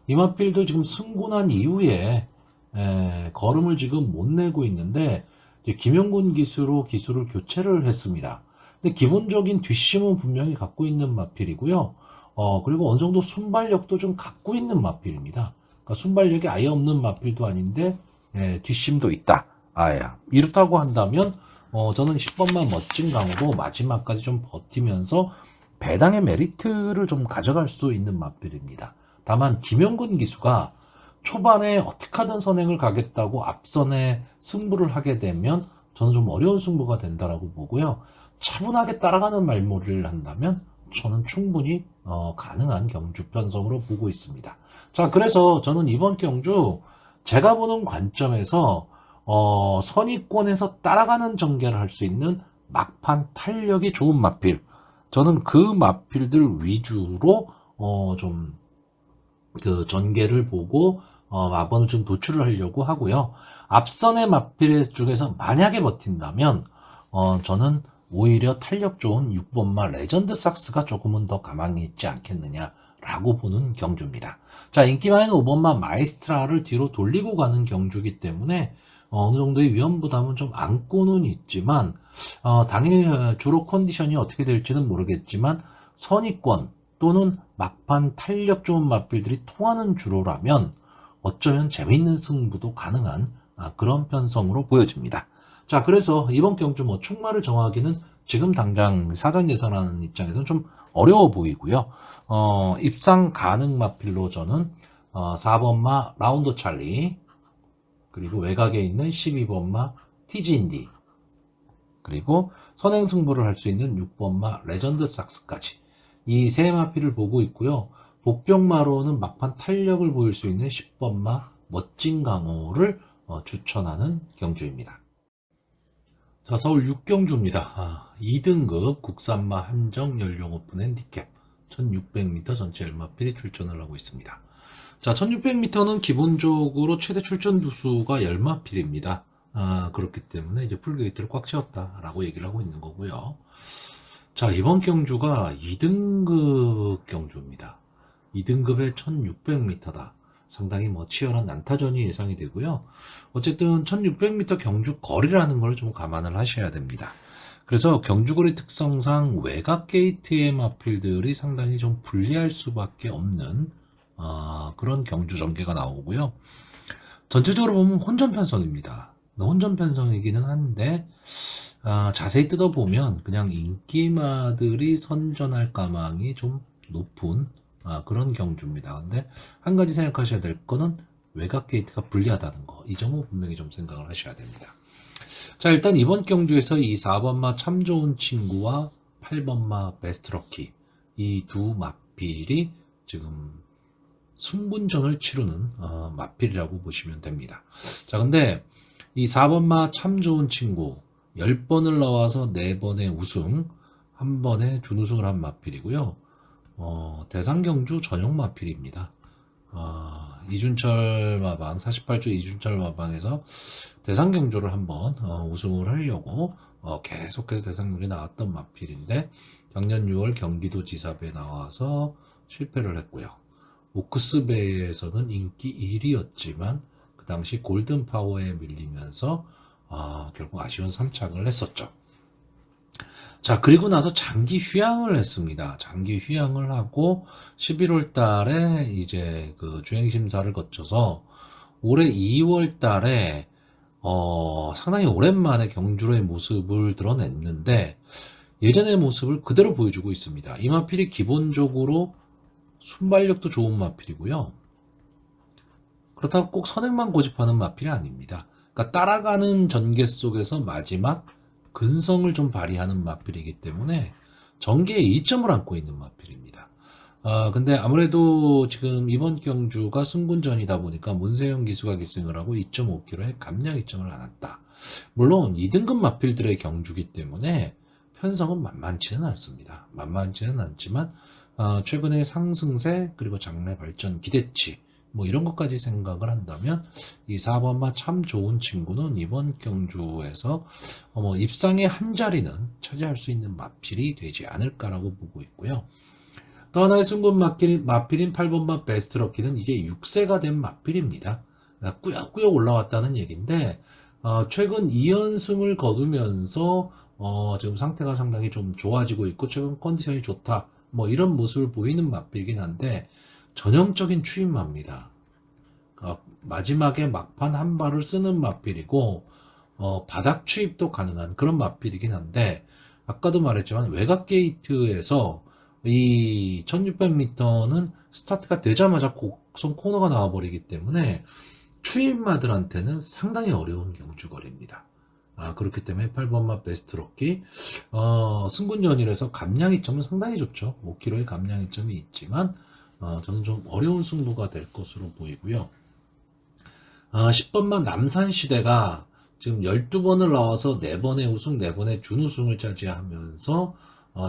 이 마필도 지금 승군한 이후에 걸음을 지금 못 내고 있는데 김영군 기수로 기수를 교체를 했습니다. 근데 기본적인 뒷심은 분명히 갖고 있는 마필이고요. 그리고 어느 정도 순발력도 좀 갖고 있는 마필입니다. 그러니까 순발력이 아예 없는 마필도 아닌데 뒷심도 있다. 이렇다고 한다면 저는 10번만 멋진 강호도 마지막까지 좀 버티면서 배당의 메리트를 좀 가져갈 수 있는 마필입니다. 다만 김영근 기수가 초반에 어떻게 하든 선행을 가겠다고 앞선에 승부를 하게 되면 저는 좀 어려운 승부가 된다라고 보고요. 차분하게 따라가는 말몰이를 한다면 저는 충분히 가능한 경주 편성으로 보고 있습니다. 자, 그래서 저는 이번 경주 제가 보는 관점에서 선위권에서 따라가는 전개를 할 수 있는 막판 탄력이 좋은 마필, 저는 그 마필들 위주로 좀 그 전개를 보고 마번을 좀 도출을 하려고 하고요. 앞선의 마필 중에서 만약에 버틴다면 저는 오히려 탄력 좋은 6번마 레전드 삭스가 조금은 더 가망이 있지 않겠느냐라고 보는 경주입니다. 자, 인기 많은 5번마 마이스트라를 뒤로 돌리고 가는 경주이기 때문에 어느 정도의 위험 부담은 좀 안고는 있지만 당일 주로 컨디션이 어떻게 될지는 모르겠지만 선입권 또는 막판 탄력 좋은 마필들이 통하는 주로라면 어쩌면 재미있는 승부도 가능한 그런 편성으로 보여집니다. 자, 그래서 이번 경주 뭐 충마를 정하기는 지금 당장 사전 예상하는 입장에서는 좀 어려워 보이고요. 입상 가능 마필로 저는 4번마 라운더 찰리, 그리고 외곽에 있는 12번마 티지인디, 그리고 선행 승부를 할 수 있는 6번마 레전드 삭스까지 이 세 마필을 보고 있고요. 복병마로는 막판 탄력을 보일 수 있는 10번마 멋진 강호를 추천하는 경주입니다. 자, 서울 6경주입니다. 2등급 국산마 한정 연령 오픈 핸디캡 1600m 전체 열마필이 출전을 하고 있습니다. 자, 1600m는 기본적으로 최대 출전 두수가 열마필입니다. 그렇기 때문에 이제 풀게이트를 꽉 채웠다라고 얘기를 하고 있는 거고요. 자, 이번 경주가 2등급 경주입니다. 2등급에 1600m다. 상당히 뭐 치열한 난타전이 예상이 되고요. 어쨌든 1600m 경주 거리라는 걸 좀 감안을 하셔야 됩니다. 그래서 경주거리 특성상 외곽 게이트의 마필들이 상당히 좀 불리할 수밖에 없는 그런 경주 전개가 나오고요. 전체적으로 보면 혼전 편성입니다. 혼전 편성이기는 한데 자세히 뜯어보면 그냥 인기마들이 선전할 가망이 좀 높은 그런 경주입니다. 근데 한 가지 생각하셔야 될 거는 외곽 게이트가 불리하다는 거. 이 점은 분명히 좀 생각을 하셔야 됩니다. 자, 일단 이번 경주에서 이 4번마 참 좋은 친구와 8번마 베스트럭키 이 두 마필이 지금 승분전을 치르는 마필이라고 보시면 됩니다. 자, 근데 이 4번마 참 좋은 친구 10번을 나와서 4번의 우승, 1번의 준우승을 한 마필이고요. 대상경주 전용 마필입니다. 이준철 마방, 48조 이준철 마방에서 대상경주를 한번 우승을 하려고 계속해서 대상경주에 나왔던 마필인데 작년 6월 경기도지사배에 나와서 실패를 했고요. 오크스베이에서는 인기 1위였지만 그 당시 골든파워에 밀리면서 결국 아쉬운 3착을 했었죠. 자, 그리고 나서 장기 휴양을 했습니다. 장기 휴양을 하고 11월 달에 이제 그 주행심사를 거쳐서 올해 2월 달에 상당히 오랜만에 경주로의 모습을 드러냈는데 예전의 모습을 그대로 보여주고 있습니다. 이 마필이 기본적으로 순발력도 좋은 마필이고요. 그렇다고 꼭 선행만 고집하는 마필이 아닙니다. 그러니까 따라가는 전개 속에서 마지막 근성을 좀 발휘하는 마필이기 때문에 전개에 이점을 안고 있는 마필입니다. 근데 아무래도 지금 이번 경주가 승군전이다 보니까 문세영 기수가 기승을 하고 2.5km에 감량 2점을 안았다. 물론 2등급 마필들의 경주기 때문에 편성은 만만치는 않습니다. 만만치는 않지만 최근의 상승세 그리고 장래 발전 기대치 뭐 이런 것까지 생각을 한다면 이 4번마 참 좋은 친구는 이번 경주에서 입상의 한 자리는 차지할 수 있는 마필이 되지 않을까라고 보고 있고요. 또 하나의 순군 마필인 8번마 베스트럭키는 이제 6세가 된 마필입니다. 꾸역꾸역 올라왔다는 얘기인데 최근 2연승을 거두면서 지금 상태가 상당히 좀 좋아지고 있고 최근 컨디션이 좋다 뭐 이런 모습을 보이는 마필이긴 한데 전형적인 추임마입니다. 마지막에 막판 한 발을 쓰는 마필이고 바닥 추입도 가능한 그런 마필이긴 한데 아까도 말했지만 외곽 게이트에서 이 1600m는 스타트가 되자마자 곡선 코너가 나와버리기 때문에 추임마들한테는 상당히 어려운 경주거리입니다. 그렇기 때문에 8번마 베스트럭키 승군전이라서 감량이점은 상당히 좋죠. 5km의 감량이점이 있지만 저는 좀 어려운 승부가 될 것으로 보이고요. 10번만 남산시대가 지금 12번을 나와서 4번의 우승, 4번의 준우승을 차지하면서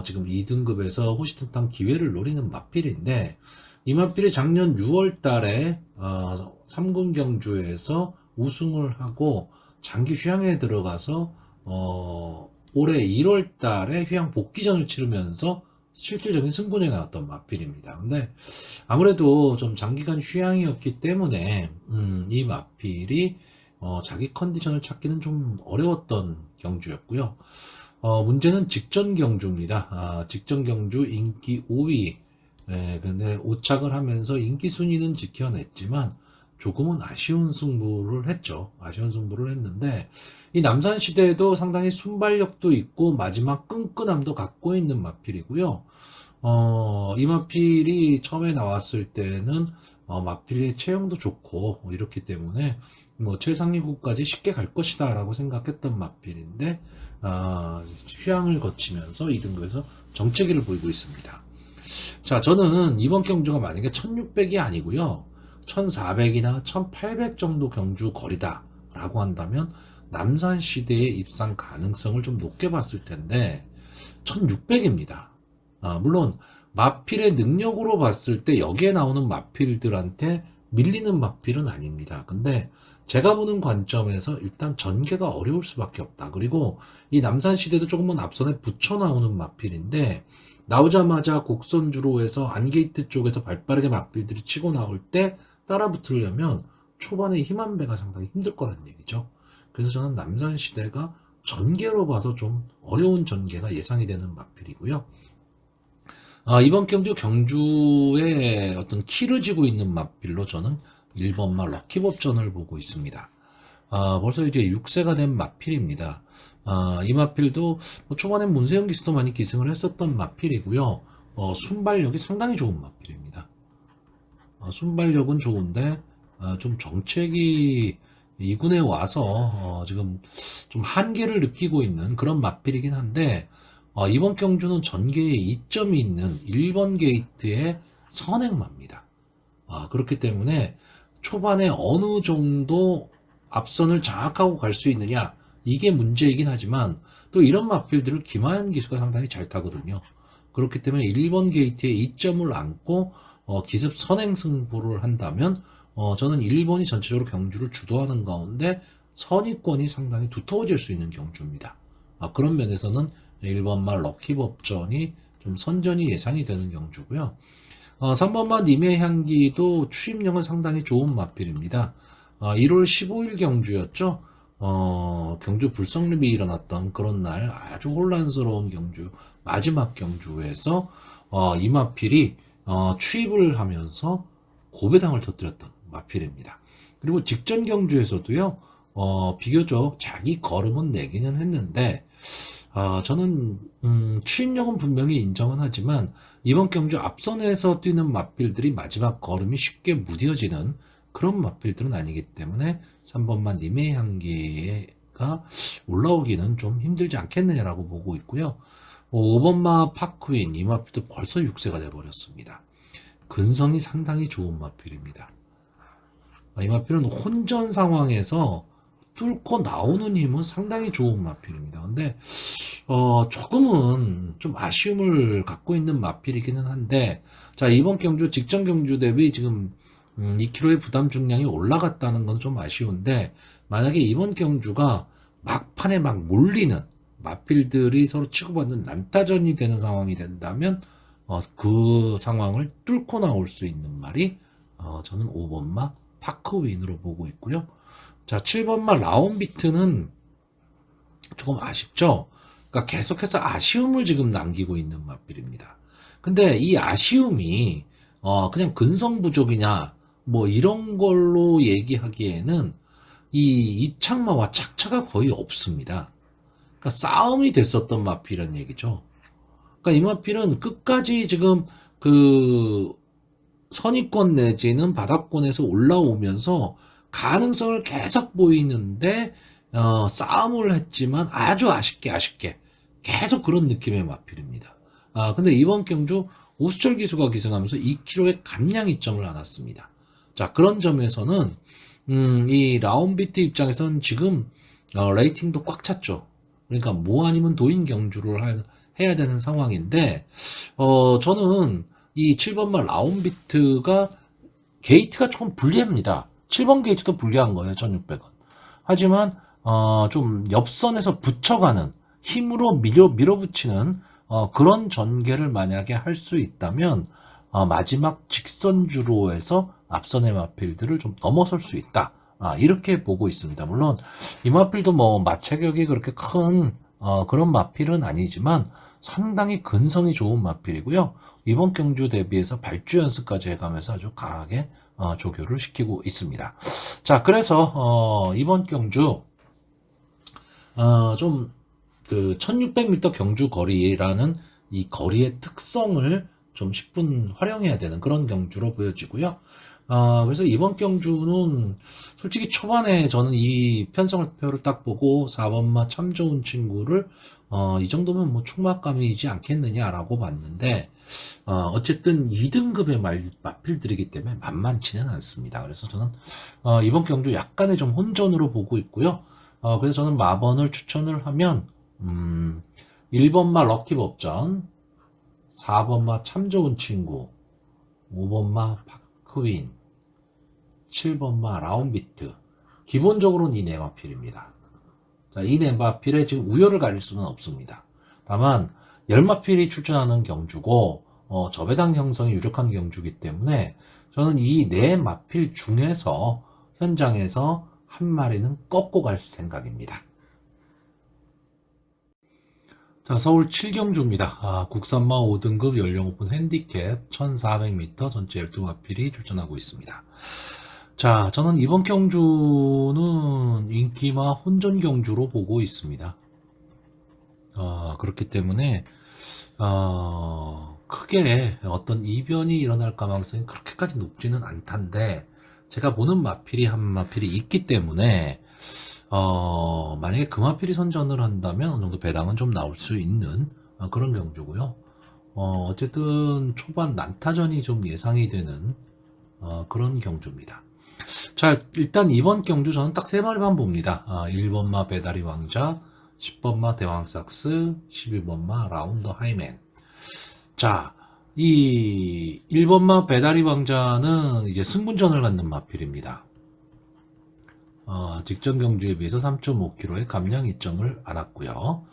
지금 2등급에서 호시탐탐 기회를 노리는 마필인데, 이 마필이 작년 6월 달에 3군 경주에서 우승을 하고 장기 휴양에 들어가서 올해 1월 달에 휴양 복귀전을 치르면서 실질적인 승군에 나왔던 마필입니다. 근데 아무래도 좀 장기간 휴양이었기 때문에 이 마필이 자기 컨디션을 찾기는 좀 어려웠던 경주였고요. 문제는 직전 경주입니다. 직전 경주 인기 5위. 근데 오착을 하면서 인기 순위는 지켜냈지만 조금은 아쉬운 승부를 했죠. 아쉬운 승부를 했는데, 이 남산시대에도 상당히 순발력도 있고 마지막 끈끈함도 갖고 있는 마필이고요. 이 마필이 처음에 나왔을 때는 마필의 체형도 좋고 이렇기 때문에 뭐 최상위권까지 쉽게 갈 것이다 라고 생각했던 마필인데, 휴양을 거치면서 2등급에서 정체기를 보이고 있습니다. 자, 저는 이번 경주가 만약에 1600이 아니고요, 1400이나 1800 정도 경주 거리다 라고 한다면 남산시대의 입상 가능성을 좀 높게 봤을 텐데 1600입니다. 물론 마필의 능력으로 봤을 때 여기에 나오는 마필들한테 밀리는 마필은 아닙니다. 근데 제가 보는 관점에서 일단 전개가 어려울 수밖에 없다. 그리고 이 남산시대도 조금은 앞선에 붙여 나오는 마필인데, 나오자마자 곡선주로 해서 안게이트 쪽에서 발빠르게 마필들이 치고 나올 때 따라 붙으려면 초반에 힘한 배가 상당히 힘들 거라는 얘기죠. 그래서 저는 남산시대가 전개로 봐서 좀 어려운 전개가 예상이 되는 마필이고요. 이번 경주의 어떤 키를 쥐고 있는 마필로 저는 1번마 럭키법전을 보고 있습니다. 벌써 이제 6세가 된 마필입니다. 이 마필도 뭐 초반엔 문세영 기수도 많이 기승을 했었던 마필이고요. 순발력이 상당히 좋은 마필입니다. 순발력은 좋은데 좀 정책이 2군에 와서 지금 좀 한계를 느끼고 있는 그런 마필이긴 한데, 이번 경주는 전개에 이점이 있는 1번 게이트의 선행마입니다. 그렇기 때문에 초반에 어느 정도 앞선을 장악하고 갈 수 있느냐, 이게 문제이긴 하지만 또 이런 마필들을 김하연 기수가 상당히 잘 타거든요. 그렇기 때문에 1번 게이트에 이점을 안고 기습 선행 승부를 한다면 저는 1번이 전체적으로 경주를 주도하는 가운데 선의권이 상당히 두터워질 수 있는 경주입니다. 그런 면에서는 1번말 럭키법전이 좀 선전이 예상이 되는 경주고요. 3번만 님의 향기도 추임력은 상당히 좋은 마필입니다. 1월 15일 경주였죠. 경주 불성립이 일어났던 그런 날 아주 혼란스러운 경주, 마지막 경주에서 이 마필이 추입을 하면서 고배당을 터뜨렸던 마필입니다. 그리고 직전 경주에서도요, 비교적 자기 걸음은 내기는 했는데, 저는 추임력은 분명히 인정은 하지만 이번 경주 앞선에서 뛰는 마필들이 마지막 걸음이 쉽게 무뎌지는 그런 마필들은 아니기 때문에 3번만 님의 향기가 올라오기는 좀 힘들지 않겠느냐라고 보고 있고요. 5번마 파크윈, 이 마필도 벌써 6세가 돼버렸습니다. 근성이 상당히 좋은 마필입니다. 이 마필은 혼전 상황에서 뚫고 나오는 힘은 상당히 좋은 마필입니다. 근데 조금은 좀 아쉬움을 갖고 있는 마필이기는 한데, 자, 이번 경주 직전 경주 대비 지금 2kg의 부담 중량이 올라갔다는 건 좀 아쉬운데, 만약에 이번 경주가 막판에 막 몰리는 마필들이 서로 치고받는 난타전이 되는 상황이 된다면 그 상황을 뚫고 나올 수 있는 말이 저는 5번마 파크윈으로 보고 있고요. 자, 7번마 라온비트는 조금 아쉽죠. 그러니까 계속해서 아쉬움을 지금 남기고 있는 마필입니다. 근데 이 아쉬움이 그냥 근성 부족이냐 뭐 이런 걸로 얘기하기에는 이 이창마와 착차가 거의 없습니다. 그러니까 싸움이 됐었던 마필이라는 얘기죠. 그러니까 이 마필은 끝까지 지금 그 선의권 내지는 바닥권에서 올라오면서 가능성을 계속 보이는데 싸움을 했지만 아주 아쉽게 계속 그런 느낌의 마필입니다. 근데 이번 경주 오수철 기수가 기승하면서 2kg의 감량 이점을 안았습니다. 자, 그런 점에서는 이 라운비트 입장에서는 지금 레이팅도 꽉 찼죠. 그러니까 뭐 아니면 도인 경주를 해야 되는 상황인데 저는 이 7번마 라운비트가 게이트가 조금 불리합니다. 7번 게이트도 불리한 거예요. 1600원. 하지만 좀 옆선에서 붙여가는 힘으로 밀어붙이는 그런 전개를 만약에 할 수 있다면 마지막 직선주로에서 앞선의 마필드를 좀 넘어설 수 있다. 이렇게 보고 있습니다. 물론 이 마필도 뭐 마체격이 그렇게 큰 그런 마필은 아니지만 상당히 근성이 좋은 마필이고요. 이번 경주 대비해서 발주 연습까지 해가면서 아주 강하게 조교를 시키고 있습니다. 자, 그래서 이번 경주 좀 그 1600m 경주 거리라는 이 거리의 특성을 좀 10분 활용해야 되는 그런 경주로 보여지고요. 그래서 이번 경주는 솔직히 초반에 저는 이 편성표를 딱 보고 4번마 참 좋은 친구를 이 정도면 뭐 충막감이지 않겠느냐라고 봤는데 어쨌든 2등급의 마필들이기 때문에 만만치는 않습니다. 그래서 저는 이번 경주 약간의 좀 혼전으로 보고 있고요. 그래서 저는 마번을 추천을 하면 1번마 럭키법전, 4번마 참 좋은 친구, 5번마 파크윈, 7번마 라운비트. 기본적으로는 이 네 마필입니다. 자, 이 네 마필에 지금 우열을 가릴 수는 없습니다. 다만 10마필이 출전하는 경주고 저배당 형성이 유력한 경주이기 때문에 저는 이 네 마필 중에서 현장에서 한 마리는 꺾고 갈 생각입니다. 자, 서울 7경주입니다. 국산마 5등급 연령 오픈 핸디캡 1400m 전체 12마필이 출전하고 있습니다. 자, 저는 이번 경주는 인기마 혼전 경주로 보고 있습니다. 그렇기 때문에 크게 어떤 이변이 일어날 가능성이 그렇게까지 높지는 않단데 제가 보는 마필이 한 마필이 있기 때문에 만약에 그 마필이 선전을 한다면 어느 정도 배당은 좀 나올 수 있는 그런 경주고요. 어쨌든 초반 난타전이 좀 예상이 되는 그런 경주입니다. 자, 일단 이번 경주 저는 딱 세 마리만 봅니다. 1번마 배다리 왕자, 10번마 대왕삭스, 11번마 라운더 하이맨. 자, 이 1번마 배다리 왕자는 이제 승분전을 갖는 마필입니다. 직전 경주에 비해서 3.5kg의 감량 이점을 안았고요.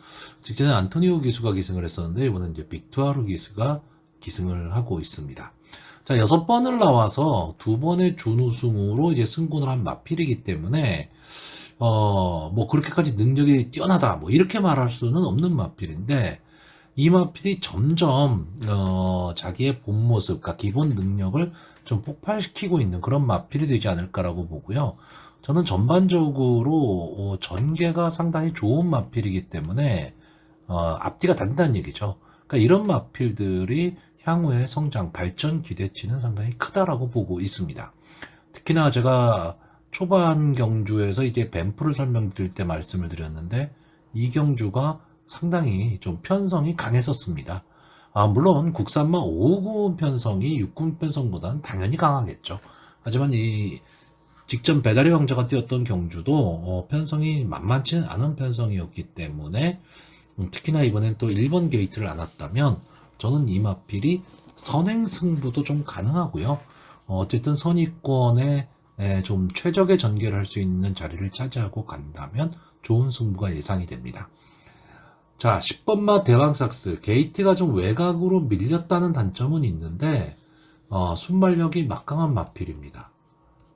직전에 안토니오 기수가 기승을 했었는데 이번엔 이제 빅투아르 기수가 기승을 하고 있습니다. 자, 6번을 나와서 2번의 준우승으로 이제 승군을 한 마필이기 때문에 뭐 그렇게까지 능력이 뛰어나다 뭐 이렇게 말할 수는 없는 마필인데 이 마필이 점점 자기의 본 모습, 그러니까 기본 능력을 좀 폭발시키고 있는 그런 마필이 되지 않을까라고 보고요. 저는 전반적으로 전개가 상당히 좋은 마필이기 때문에 앞뒤가 단단한 얘기죠. 그러니까 이런 마필들이 향후의 성장, 발전 기대치는 상당히 크다라고 보고 있습니다. 특히나 제가 초반 경주에서 이제 뱀프를 설명드릴 때 말씀을 드렸는데 이 경주가 상당히 좀 편성이 강했었습니다. 물론 국산마 5군 편성이 6군 편성보다는 당연히 강하겠죠. 하지만 이 직전 배달의 왕자가 뛰었던 경주도 편성이 만만치는 않은 편성이었기 때문에 특히나 이번엔 또 1번 게이트를 안 왔다면 저는 이 마필이 선행 승부도 좀 가능하고요. 어쨌든 선의권에 좀 최적의 전개를 할 수 있는 자리를 차지하고 간다면 좋은 승부가 예상이 됩니다. 자, 10번마 대왕삭스 게이트가 좀 외곽으로 밀렸다는 단점은 있는데 순발력이 막강한 마필입니다.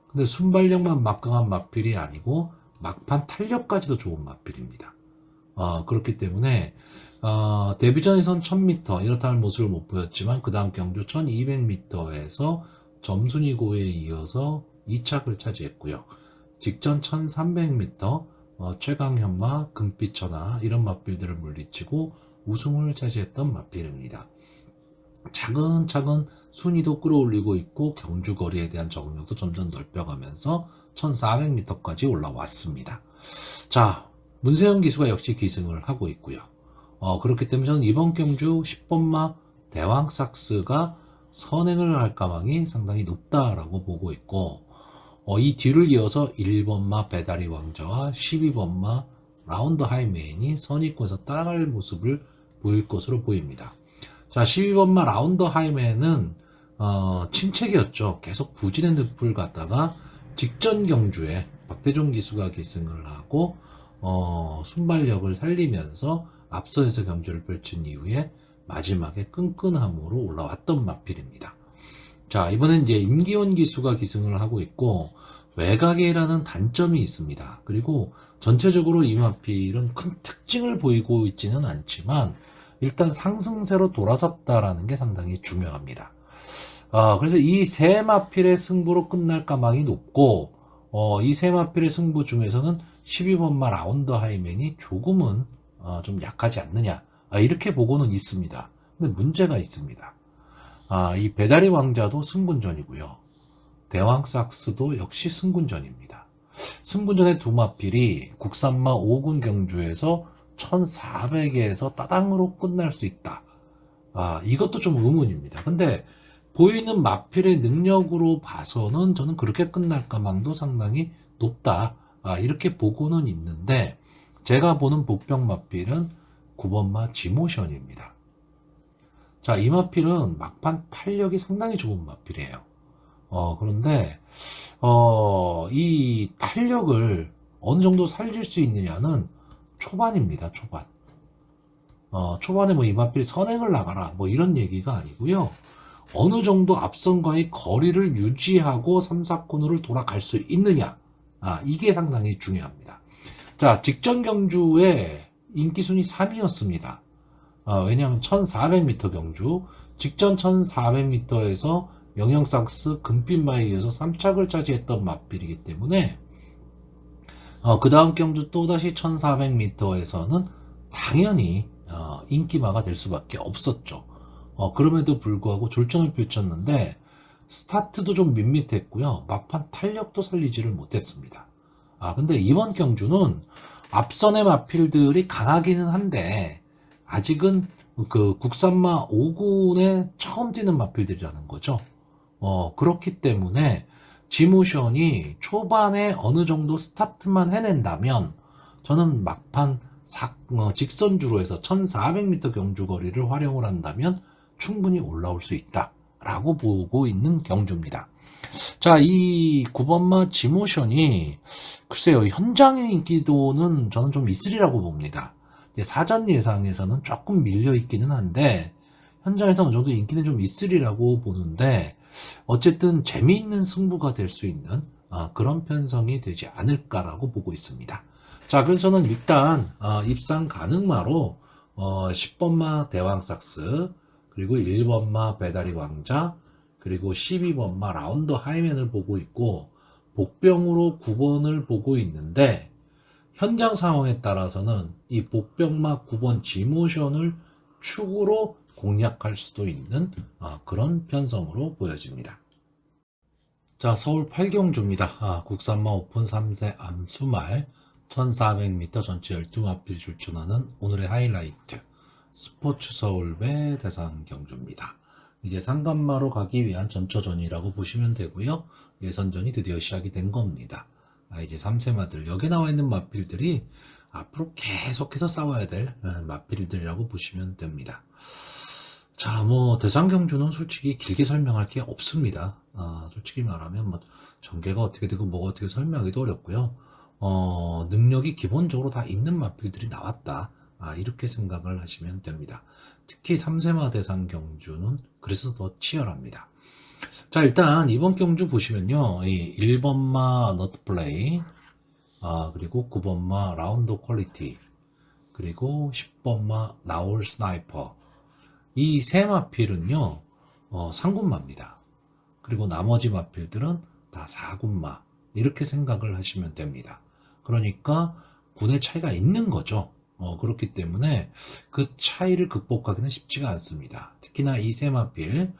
근데 순발력만 막강한 마필이 아니고 막판 탄력까지도 좋은 마필입니다. 그렇기 때문에 데뷔전에선 1000m 이렇다 할 모습을 못 보였지만 그 다음 경주 1200m에서 점순이고에 이어서 2착을 차지했고요. 직전 1300m 최강현마, 금빛천하 이런 마필들을 물리치고 우승을 차지했던 마필입니다. 차근차근 순위도 끌어올리고 있고 경주 거리에 대한 적응력도 점점 넓혀가면서 1400m까지 올라왔습니다. 자, 문세영 기수가 역시 기승을 하고 있고요. 그렇기 때문에 저는 이번 경주 10번마 대왕삭스가 선행을 할 가망이 상당히 높다라고 보고 있고 이 뒤를 이어서 1번마 배다리 왕자와 12번마 라운드 하이메인이 선입구에서 따라갈 모습을 보일 것으로 보입니다. 자, 12번마 라운드 하이메인은 침체기였죠. 계속 부진의 늪을 갔다가 직전 경주에 박대종 기수가 기승을 하고 순발력을 살리면서 앞선에서 경주를 펼친 이후에 마지막에 끈끈함으로 올라왔던 마필입니다. 자, 이번엔 이제 임기원 기수가 기승을 하고 있고 외곽이라는 단점이 있습니다. 그리고 전체적으로 이 마필은 큰 특징을 보이고 있지는 않지만 일단 상승세로 돌아섰다라는 게 상당히 중요합니다. 그래서 이 세 마필의 승부로 끝날 가망이 높고 이 세 마필의 승부 중에서는 12번마 라운드 하이맨이 조금은 좀 약하지 않느냐 이렇게 보고는 있습니다. 근데 문제가 있습니다. 이 배다리 왕자도 승군전이고요. 대왕 삭스도 역시 승군전입니다. 승군전의 두 마필이 국산마 5군 경주에서 1400에서 따당으로 끝날 수 있다. 이것도 좀 의문입니다. 근데 보이는 마필의 능력으로 봐서는 저는 그렇게 끝날 가망도 상당히 높다. 이렇게 보고는 있는데 제가 보는 복병 마필은 9번마 지모션입니다. 자, 이 마필은 막판 탄력이 상당히 좋은 마필이에요. 그런데 이 탄력을 어느 정도 살릴 수 있느냐는 초반입니다. 초반. 초반에 뭐 이 마필 선행을 나가라 뭐 이런 얘기가 아니고요. 어느 정도 앞선과의 거리를 유지하고 3, 4코너를 돌아갈 수 있느냐. 이게 상당히 중요합니다. 자, 직전 경주에 인기순위 3위였습니다. 왜냐하면 1400m 경주, 직전 1400m에서 영영삭스 금빛마에 이어서 3착을 차지했던 마필이기 때문에 그 다음 경주 또다시 1400m에서는 당연히 인기마가 될 수밖에 없었죠. 그럼에도 불구하고 졸전을 펼쳤는데 스타트도 좀 밋밋했고요. 막판 탄력도 살리지를 못했습니다. 근데 이번 경주는 앞선의 마필들이 강하기는 한데 아직은 그 국산마 5군에 처음 뛰는 마필들이라는 거죠. 그렇기 때문에 지모션이 초반에 어느 정도 스타트만 해낸다면 저는 막판 직선주로 해서 1400m 경주 거리를 활용을 한다면 충분히 올라올 수 있다라고 보고 있는 경주입니다. 자, 이 9번마 지모션이 글쎄요, 현장의 인기도는 저는 좀 있으리라고 봅니다. 사전 예상에서는 조금 밀려 있기는 한데 현장에서 어느 정도 인기는 좀 있으리라고 보는데 어쨌든 재미있는 승부가 될 수 있는 그런 편성이 되지 않을까라고 보고 있습니다. 자, 그래서 저는 일단 입상 가능마로 10번마 대왕삭스, 그리고 1번마 배다리 왕자, 그리고 12번마 라운드 하이맨을 보고 있고 복병으로 9번을 보고 있는데 현장 상황에 따라서는 이 복병마 9번 지모션을 축으로 공략할 수도 있는 그런 편성으로 보여집니다. 자, 서울 8경주입니다. 국산마 오픈 3세 암수말 1400m 전체 12마필 출전하는 오늘의 하이라이트 스포츠 서울배 대상 경주입니다. 이제 상간마로 가기 위한 전초전이라고 보시면 되고요. 예선전이 드디어 시작이 된 겁니다. 이제 3세마들 여기 나와 있는 마필들이 앞으로 계속해서 싸워야 될 마필들이라고 보시면 됩니다. 자, 뭐 대상 경주는 솔직히 길게 설명할 게 없습니다. 솔직히 말하면 뭐 전개가 어떻게 되고 뭐가 어떻게 설명하기도 어렵고요. 능력이 기본적으로 다 있는 마필들이 나왔다. 이렇게 생각을 하시면 됩니다. 특히 3세마 대상 경주는 그래서 더 치열합니다. 자, 일단 이번 경주 보시면요, 이 1번마 너트플레이, 그리고 9번마 라운드 퀄리티, 그리고 10번마 나올 스나이퍼, 이 세 마필은요 상군마입니다. 그리고 나머지 마필들은 다 4군마 이렇게 생각을 하시면 됩니다. 그러니까 군의 차이가 있는 거죠. 그렇기 때문에 그 차이를 극복하기는 쉽지가 않습니다. 특히나 이 세 마필,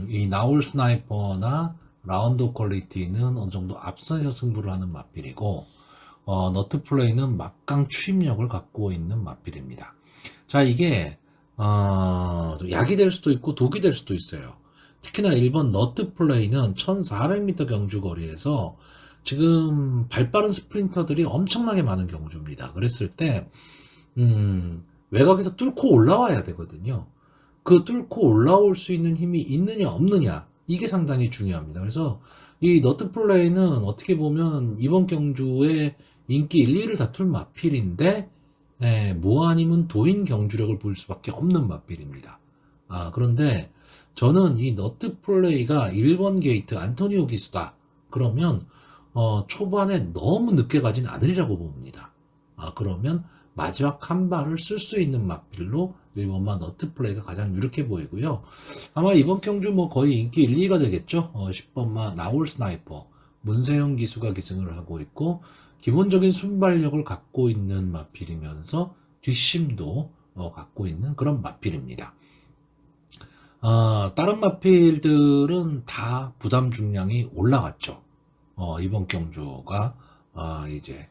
이 나올 스나이퍼나 라운드 퀄리티는 어느 정도 앞선에서 승부를 하는 마필이고 너트 플레이는 막강 추임력을 갖고 있는 마필입니다. 자, 이게 약이 될 수도 있고 독이 될 수도 있어요. 특히나 1번 너트 플레이는 1400m 경주 거리에서 지금 발빠른 스프린터들이 엄청나게 많은 경주입니다. 그랬을 때, 외곽에서 뚫고 올라와야 되거든요. 그 뚫고 올라올 수 있는 힘이 있느냐, 없느냐, 이게 상당히 중요합니다. 그래서 이 너트 플레이는 어떻게 보면 이번 경주에 인기 1, 2를 다툴 마필인데, 뭐 아니면 도인 경주력을 보일 수밖에 없는 마필입니다. 그런데 저는 이 너트 플레이가 1번 게이트 안토니오 기수다. 그러면 초반에 너무 늦게 가진 않으리라고 봅니다. 그러면 마지막 한 발을 쓸 수 있는 마필로 1번마 너트 플레이가 가장 유력해 보이고요. 아마 이번 경주 뭐 거의 인기 1, 2가 되겠죠. 10번마 나올 스나이퍼 문세영 기수가 기승을 하고 있고, 기본적인 순발력을 갖고 있는 마필이면서 뒷심도 갖고 있는 그런 마필입니다. 다른 마필들은 다 부담 중량이 올라갔죠. 이번 경주가 이제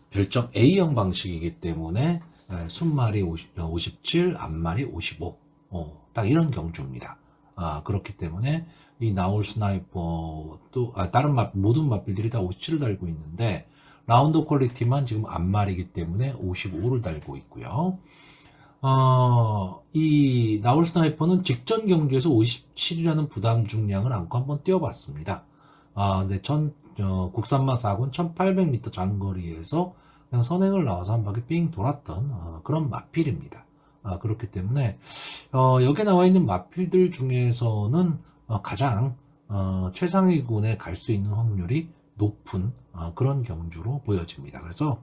별점 A형 방식이기 때문에 순말이 57, 앞말이 55, 딱 이런 경주입니다. 그렇기 때문에 이 나올 스나이퍼도 다른 모든 마필들이 다 57을 달고 있는데, 라운드 퀄리티만 지금 앞말이기 때문에 55를 달고 있고요. 이 나올 스나이퍼는 직전 경주에서 57이라는 부담 중량을 안고 한번 뛰어봤습니다. 근데 국산마 4군 1800m 장거리에서 그냥 선행을 나와서 한 바퀴 삥 돌았던 그런 마필입니다. 그렇기 때문에 여기에 나와 있는 마필들 중에서는 가장 최상위군에 갈 수 있는 확률이 높은 그런 경주로 보여집니다. 그래서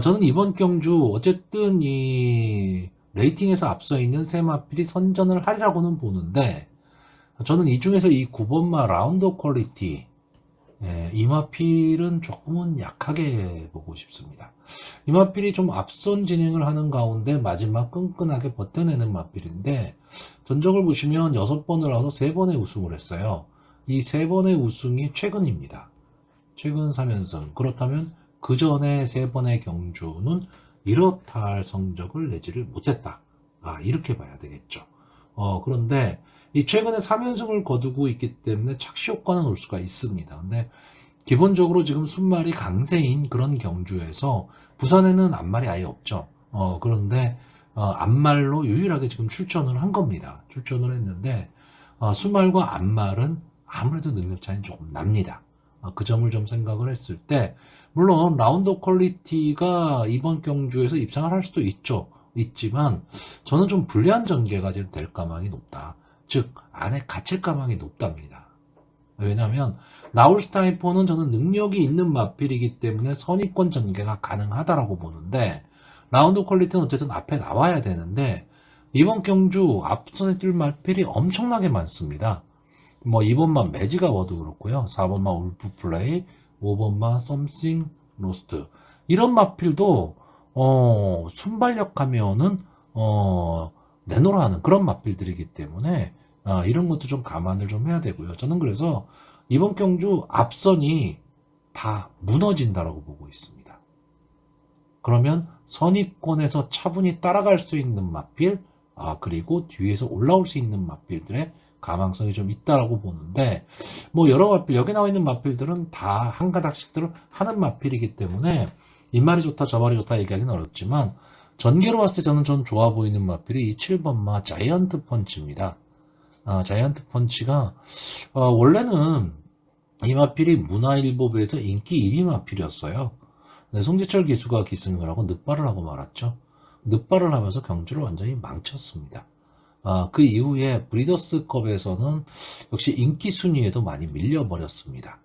저는 이번 경주 어쨌든 이 레이팅에서 앞서 있는 세 마필이 선전을 하리라고는 보는데, 저는 이 중에서 이 9번마 라운드 퀄리티, 이 마필은 조금은 약하게 보고 싶습니다. 이 마필이 좀 앞선 진행을 하는 가운데 마지막 끈끈하게 버텨내는 마필인데, 전적을 보시면 6번을 나와서 3번의 우승을 했어요. 이 3번의 우승이 최근입니다. 최근 3연승. 그렇다면 그 전에 3번의 경주는 이렇다 할 성적을 내지를 못했다. 이렇게 봐야 되겠죠. 그런데 이 최근에 3연승을 거두고 있기 때문에 착시 효과는 올 수가 있습니다. 근데 기본적으로 지금 순말이 강세인 그런 경주에서 부산에는 앞말이 아예 없죠. 그런데 앞말로 유일하게 지금 출전을 한 겁니다. 출전을 했는데 순말과 앞말은 아무래도 능력 차이는 조금 납니다. 그 점을 좀 생각을 했을 때, 물론 라운드 퀄리티가 이번 경주에서 입상을 할 수도 있지만 저는 좀 불리한 전개가 될 가망이 높다. 즉 안에 갇힐 가망이 높답니다. 왜냐하면 나올 스나이퍼는 저는 능력이 있는 마필이기 때문에 선입권 전개가 가능하다라고 보는데, 라운드 퀄리티는 어쨌든 앞에 나와야 되는데 이번 경주 앞선에 뛸 마필이 엄청나게 많습니다. 뭐 2번만 매지가워도 그렇고요. 4번만 울프 플레이, 5번만 썸씽 로스트. 이런 마필도 순발력 하면은 내놓으라 하는 그런 마필들이기 때문에 이런 것도 좀 감안을 좀 해야 되고요. 저는 그래서 이번 경주 앞선이 다 무너진다라고 보고 있습니다. 그러면 선입권에서 차분히 따라갈 수 있는 마필, 그리고 뒤에서 올라올 수 있는 마필들의 가망성이 좀 있다라고 보는데, 뭐 여러 마필, 여기 나와 있는 마필들은 다 한 가닥씩들을 하는 마필이기 때문에 이 말이 좋다 저 말이 좋다 얘기하기는 어렵지만, 전개로 봤을 때 저는 좋아 보이는 마필이 이 7번마 자이언트 펀치입니다. 자이언트 펀치가 원래는 이 마필이 문화일보배에서 인기 1위 마필이었어요. 송재철 기수가 기승을 하고 늑발을 하고 말았죠. 늑발을 하면서 경주를 완전히 망쳤습니다. 그 이후에 브리더스컵에서는 역시 인기 순위에도 많이 밀려버렸습니다.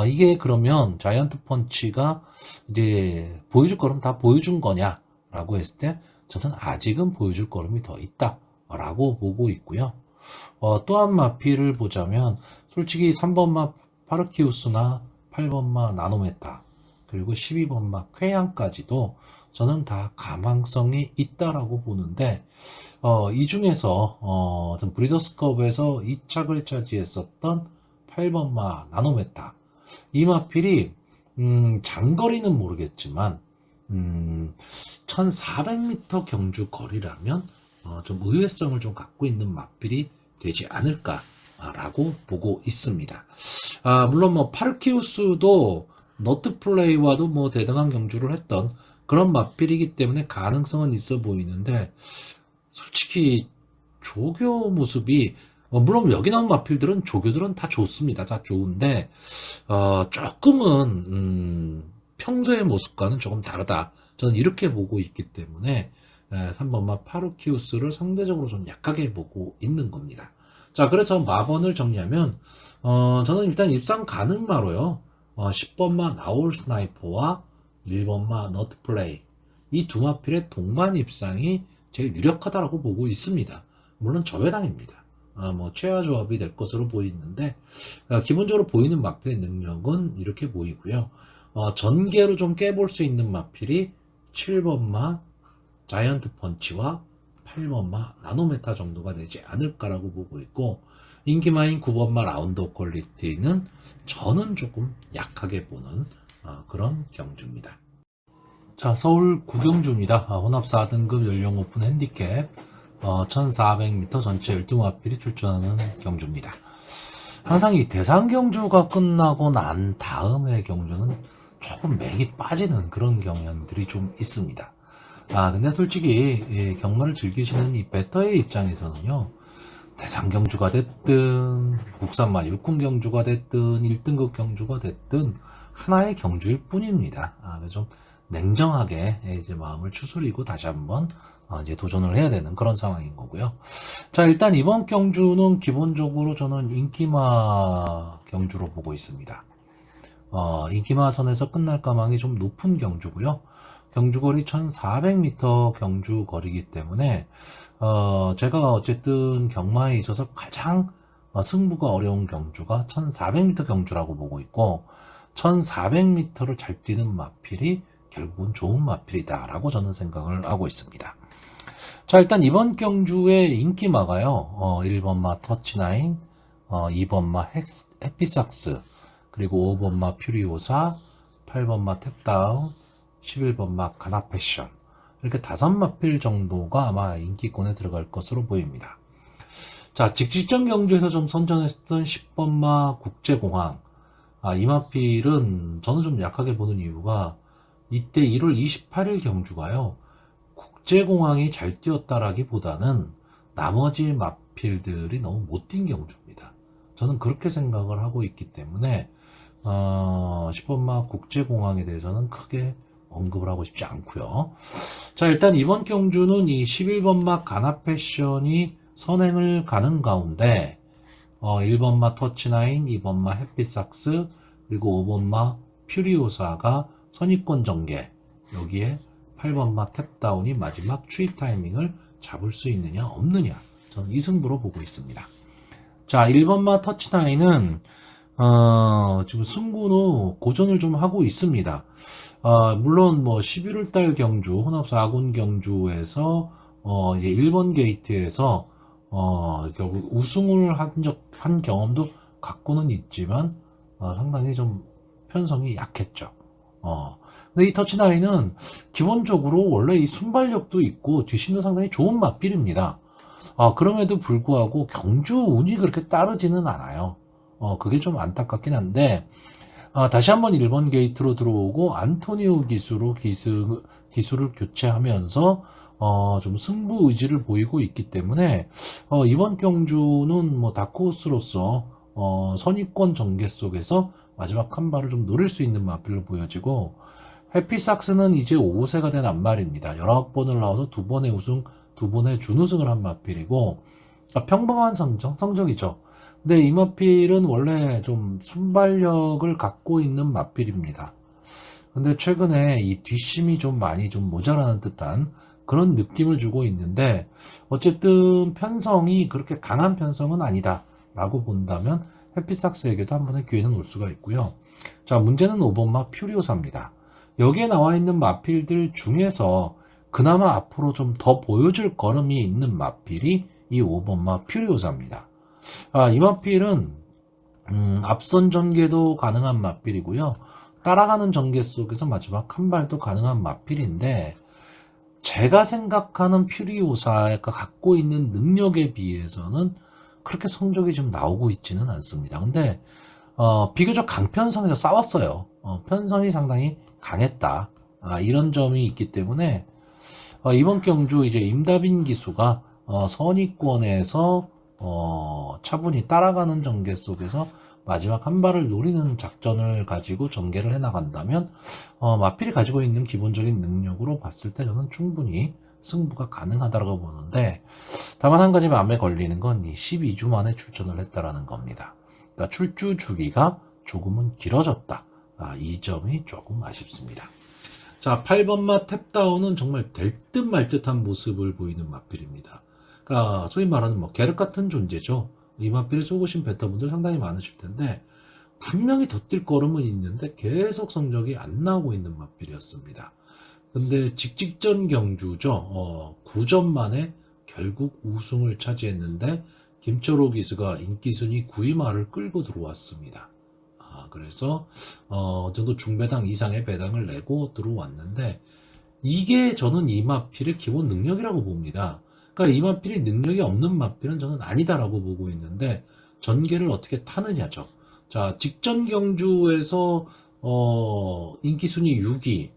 이게 그러면 자이언트 펀치가 이제 보여줄 걸음 다 보여준 거냐라고 했을 때 저는 아직은 보여줄 걸음이 더 있다라고 보고 있고요. 또 한 마필을 보자면 솔직히 3번마 파르키우스나 8번마 나노메타 그리고 12번마 쾌양까지도 저는 다 가망성이 있다라고 보는데, 이 중에서 브리더스컵에서 2착을 차지했었던 8번마 나노메타, 이 마필이 장거리는 모르겠지만 1400m 경주 거리라면 좀 의외성을 좀 갖고 있는 마필이 되지 않을까라고 보고 있습니다. 물론 뭐 파르키우스도 너트 플레이와도 뭐 대등한 경주를 했던 그런 마필이기 때문에 가능성은 있어 보이는데, 솔직히 조교 모습이 물론 여기 나온 마필들은 조교들은 다 좋습니다. 다 좋은데 조금은 평소의 모습과는 조금 다르다. 저는 이렇게 보고 있기 때문에 3번마 파르키우스를 상대적으로 좀 약하게 보고 있는 겁니다. 자, 그래서 마번을 정리하면 저는 일단 입상 가능마로요. 10번마 나올 스나이퍼와 1번마 너트 플레이, 이 두 마필의 동반 입상이 제일 유력하다라고 보고 있습니다. 물론 저배당입니다. 뭐 최하 조합이 될 것으로 보이는데, 기본적으로 보이는 마필의 능력은 이렇게 보이고요. 전개로 좀 깨볼 수 있는 마필이 7번마 자이언트 펀치와 8번마 나노메타 정도가 되지 않을까라고 보고 있고, 인기마인 9번마 라운드 오브 퀄리티는 저는 조금 약하게 보는 그런 경주입니다. 자, 서울 구경주입니다. 혼합 4등급 연령 오픈 핸디캡 1400m 전체 12마필이 출전하는 경주입니다. 항상 이 대상 경주가 끝나고 난 다음의 경주는 조금 맥이 빠지는 그런 경향들이 좀 있습니다. 근데 솔직히 경마를 즐기시는 이 베터의 입장에서는요, 대상 경주가 됐든 국산마 육군 경주가 됐든 1등급 경주가 됐든 하나의 경주일 뿐입니다. 그래서 좀 냉정하게 이제 마음을 추스리고 다시 한번 이제 도전을 해야 되는 그런 상황인 거고요. 자, 일단 이번 경주는 기본적으로 저는 인기마 경주로 보고 있습니다. 인기마 선에서 끝날 가망이 좀 높은 경주고요. 경주거리 1400m 경주거리이기 때문에 제가 어쨌든 경마에 있어서 가장 승부가 어려운 경주가 1400m 경주라고 보고 있고, 1400m를 잘 뛰는 마필이 결국은 좋은 마필이다 라고 저는 생각을 하고 있습니다. 자, 일단 이번 경주의 인기마가요, 1번마 터치나인, 2번마 해피삭스, 그리고 5번마 퓨리오사, 8번마 탭다운, 11번마 가나패션, 이렇게 5마필 정도가 아마 인기권에 들어갈 것으로 보입니다. 자, 직직전 경주에서 좀 선전했던 10번마 국제공항, 이 마필은 저는 좀 약하게 보는 이유가, 이때 1월 28일 경주가요, 국제공항이 잘 뛰었다라기보다는 나머지 마필들이 너무 못 뛴 경주입니다. 저는 그렇게 생각을 하고 있기 때문에 10번마 국제공항에 대해서는 크게 언급을 하고 싶지 않고요. 자, 일단 이번 경주는 이 11번마 가나패션이 선행을 가는 가운데 1번마 터치나인, 2번마 해피삭스, 그리고 5번마 퓨리오사가 선입권 전개, 여기에 8번마 탭다운이 마지막 추입 타이밍을 잡을 수 있느냐 없느냐, 저는 이 승부로 보고 있습니다. 자, 1번마 터치나인은 지금 승군 고전을 좀 하고 있습니다. 물론 뭐 11월달 경주, 혼합 4군 경주에서 이제 1번 게이트에서 결국 우승을 한 경험도 갖고는 있지만 상당히 좀 편성이 약했죠. 근데 이 터치나인은 기본적으로 원래 이 순발력도 있고 뒷심도 상당히 좋은 맛빌입니다. 그럼에도 불구하고 경주 운이 그렇게 따르지는 않아요. 그게 좀 안타깝긴 한데, 다시 한번 1번 게이트로 들어오고 안토니오 기술을 교체하면서 좀 승부 의지를 보이고 있기 때문에 이번 경주는 뭐 다크호스로서 선입권 전개 속에서 마지막 한 발을 좀 노릴 수 있는 마필로 보여지고, 해피삭스는 이제 5세가 된 앞말입니다. 19번을 나와서 2번의 우승, 2번의 준우승을 한 마필이고, 평범한 성적이죠. 근데 이 마필은 원래 좀 순발력을 갖고 있는 마필입니다. 근데 최근에 이 뒷심이 좀 많이 좀 모자라는 듯한 그런 느낌을 주고 있는데, 어쨌든 편성이 그렇게 강한 편성은 아니다 라고 본다면 해피삭스에게도 한 번의 기회는 올 수가 있고요. 자, 문제는 5번마 퓨리오사입니다. 여기에 나와 있는 마필들 중에서 그나마 앞으로 좀 더 보여줄 걸음이 있는 마필이 이 5번마 퓨리오사입니다. 이 마필은 앞선 전개도 가능한 마필이고요. 따라가는 전개 속에서 마지막 한 발도 가능한 마필인데, 제가 생각하는 퓨리오사가 갖고 있는 능력에 비해서는 그렇게 성적이 좀 나오고 있지는 않습니다. 근데 비교적 강편성에서 싸웠어요. 편성이 상당히 강했다. 이런 점이 있기 때문에 이번 경주 이제 임다빈 기수가 선의권에서 차분히 따라가는 전개 속에서 마지막 한 발을 노리는 작전을 가지고 전개를 해나간다면 마필이 가지고 있는 기본적인 능력으로 봤을 때 저는 충분히 승부가 가능하다고 보는데, 다만 한 가지 마음에 걸리는 건 이 12주 만에 출전을 했다라는 겁니다. 그러니까 출주 주기가 조금은 길어졌다. 이 점이 조금 아쉽습니다. 자, 8번마 탭다운은 정말 될 듯 말 듯한 모습을 보이는 마필입니다. 그러니까 소위 말하는 뭐 계륵 같은 존재죠. 이 마필을 쏘고신 베터분들 상당히 많으실 텐데 분명히 더 뛸 걸음은 있는데 계속 성적이 안 나오고 있는 마필이었습니다. 근데 직직전 경주죠. 9점 만에 결국 우승을 차지했는데 김철호 기수가 인기순위 9위마를 끌고 들어왔습니다. 그래서 정도 중배당 이상의 배당을 내고 들어왔는데, 이게 저는 이 마필의 기본 능력이라고 봅니다. 그러니까 이 마필이 능력이 없는 마필은 저는 아니다라고 보고 있는데, 전개를 어떻게 타느냐죠. 자, 직전 경주에서 인기순위 6위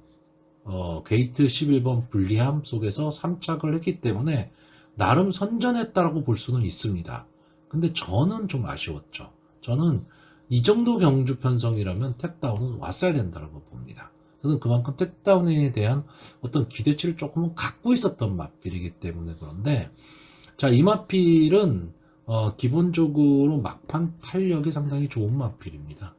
게이트 11번 불리함 속에서 3착을 했기 때문에 나름 선전했다라고 볼 수는 있습니다. 근데 저는 좀 아쉬웠죠. 저는 이 정도 경주 편성이라면 탭다운은 왔어야 된다고 봅니다. 저는 그만큼 탭다운에 대한 어떤 기대치를 조금은 갖고 있었던 마필이기 때문에 그런데, 자, 이 마필은 기본적으로 막판 탄력이 상당히 좋은 마필입니다.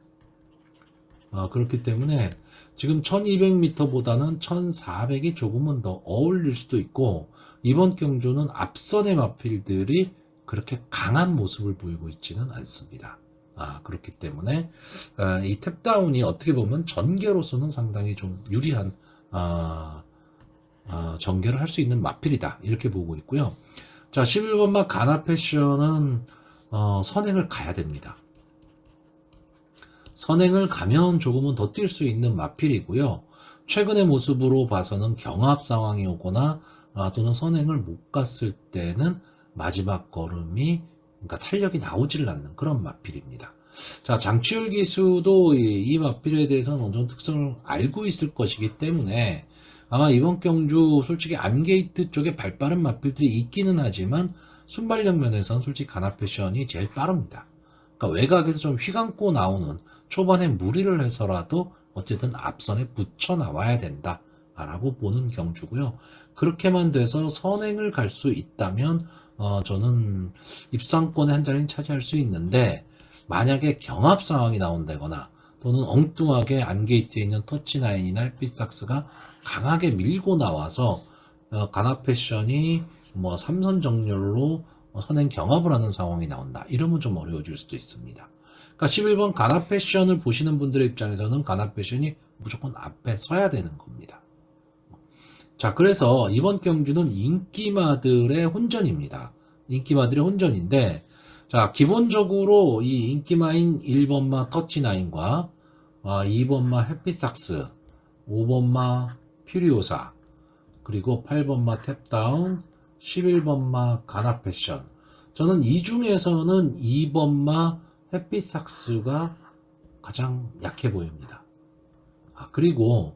그렇기 때문에 지금 1200m보다는 1400이 조금은 더 어울릴 수도 있고, 이번 경주는 앞선의 마필들이 그렇게 강한 모습을 보이고 있지는 않습니다. 그렇기 때문에 이 탭다운이 어떻게 보면 전개로서는 상당히 좀 유리한 전개를 할 수 있는 마필이다, 이렇게 보고 있고요. 자, 11번마 가나 패션은 선행을 가야 됩니다. 선행을 가면 조금은 더 뛸 수 있는 마필이고요. 최근의 모습으로 봐서는 경합 상황이 오거나 또는 선행을 못 갔을 때는 마지막 걸음이, 그러니까 탄력이 나오질 않는 그런 마필입니다. 자, 장치율 기수도 이 마필에 대해서는 어느 정도 특성을 알고 있을 것이기 때문에 아마 이번 경주 솔직히 암게이트 쪽에 발빠른 마필들이 있기는 하지만 순발력 면에서는 솔직히 가나 패션이 제일 빠릅니다. 그러니까 외곽에서 좀 휘감고 나오는, 초반에 무리를 해서라도 어쨌든 앞선에 붙여 나와야 된다 라고 보는 경주고요. 그렇게만 돼서 선행을 갈 수 있다면 저는 입상권의 한 자리는 차지할 수 있는데, 만약에 경합 상황이 나온다거나 또는 엉뚱하게 안게이트에 있는 터치나인이나 햇빛삭스가 강하게 밀고 나와서 가나 패션이 뭐 3선 정렬로 선행 경합을 하는 상황이 나온다, 이러면 좀 어려워질 수도 있습니다. 그러니까 11번 가나 패션을 보시는 분들의 입장에서는 가나 패션이 무조건 앞에 서야 되는 겁니다. 자, 그래서 이번 경주는 인기마들의 혼전입니다. 인기마들의 혼전인데, 자, 기본적으로 이 인기마인 1번마 터치나인과 2번마 햇빛삭스, 5번마 퓨리오사, 그리고 8번마 탭다운, 11번마 가나 패션. 저는 이 중에서는 2번마 햇빛삭스가 가장 약해 보입니다. 그리고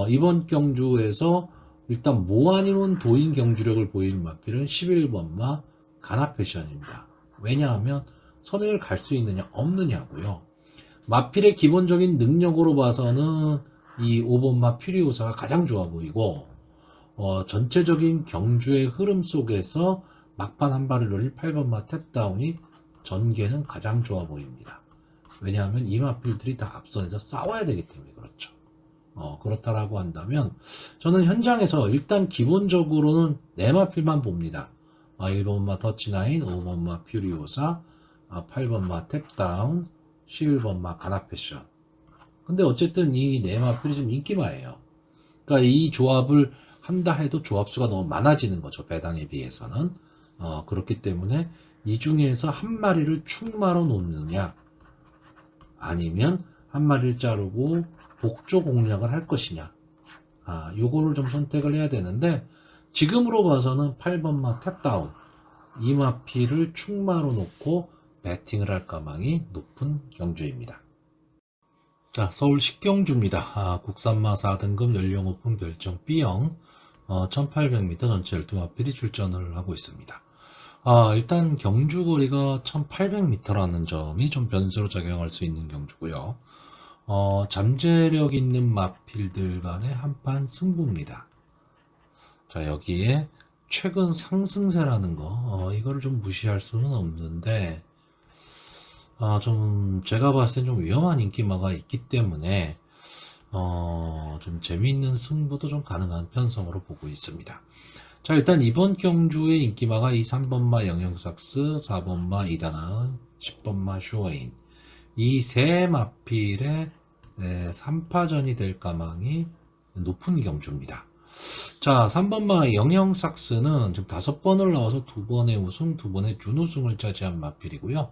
이번 경주에서 일단 뭐 아니면 도인 경주력을 보이는 마필은 11번마 가나 패션입니다. 왜냐하면 선행을 갈 수 있느냐 없느냐고요. 마필의 기본적인 능력으로 봐서는 이 5번마 퓨리오사가 가장 좋아 보이고, 전체적인 경주의 흐름 속에서 막판 한 발을 노릴 8번마 탭다운이 전개는 가장 좋아 보입니다. 왜냐하면 이 마필들이 다 앞선에서 싸워야 되기 때문에 그렇죠. 그렇다라고 한다면 저는 현장에서 일단 기본적으로는 네 마필만 봅니다. 1번마 터치나인, 5번마 퓨리오사, 8번마 탭다운, 11번마 가나 패션. 근데 어쨌든 이 네 마필이 좀 인기마예요. 그러니까 이 조합을 한다 해도 조합수가 너무 많아지는 거죠, 배당에 비해서는. 그렇기 때문에 이 중에서 한 마리를 충마로 놓느냐, 아니면 한 마리를 자르고 복조 공략을 할 것이냐, 요거를 좀 선택을 해야 되는데, 지금으로 봐서는 8번마 탭다운, 이 마필을 축마로 놓고 배팅을 할 가망이 높은 경주입니다. 자, 서울 식경주입니다. 국산마 4등급 연령 오픈 별정 B형 1800m 전체 12마필이 출전을 하고 있습니다. 일단 경주 거리가 1800m라는 점이 좀 변수로 작용할 수 있는 경주고요. 잠재력 있는 마필들 간의 한판 승부입니다. 자, 여기에 최근 상승세라는 거, 이거를 좀 무시할 수는 없는데, 좀 제가 봤을 땐 좀 위험한 인기마가 있기 때문에 좀 재미있는 승부도 좀 가능한 편성으로 보고 있습니다. 자, 일단 이번 경주의 인기마가 이 3번마 영영삭스, 4번마 이다나은, 10번마 슈어인 이 세 마필의 3파전이 될 가망이 높은 경주입니다. 자, 3번마 영영삭스는 지금 5번을 나와서 2번의 우승, 2번의 준우승을 차지한 마필이고요.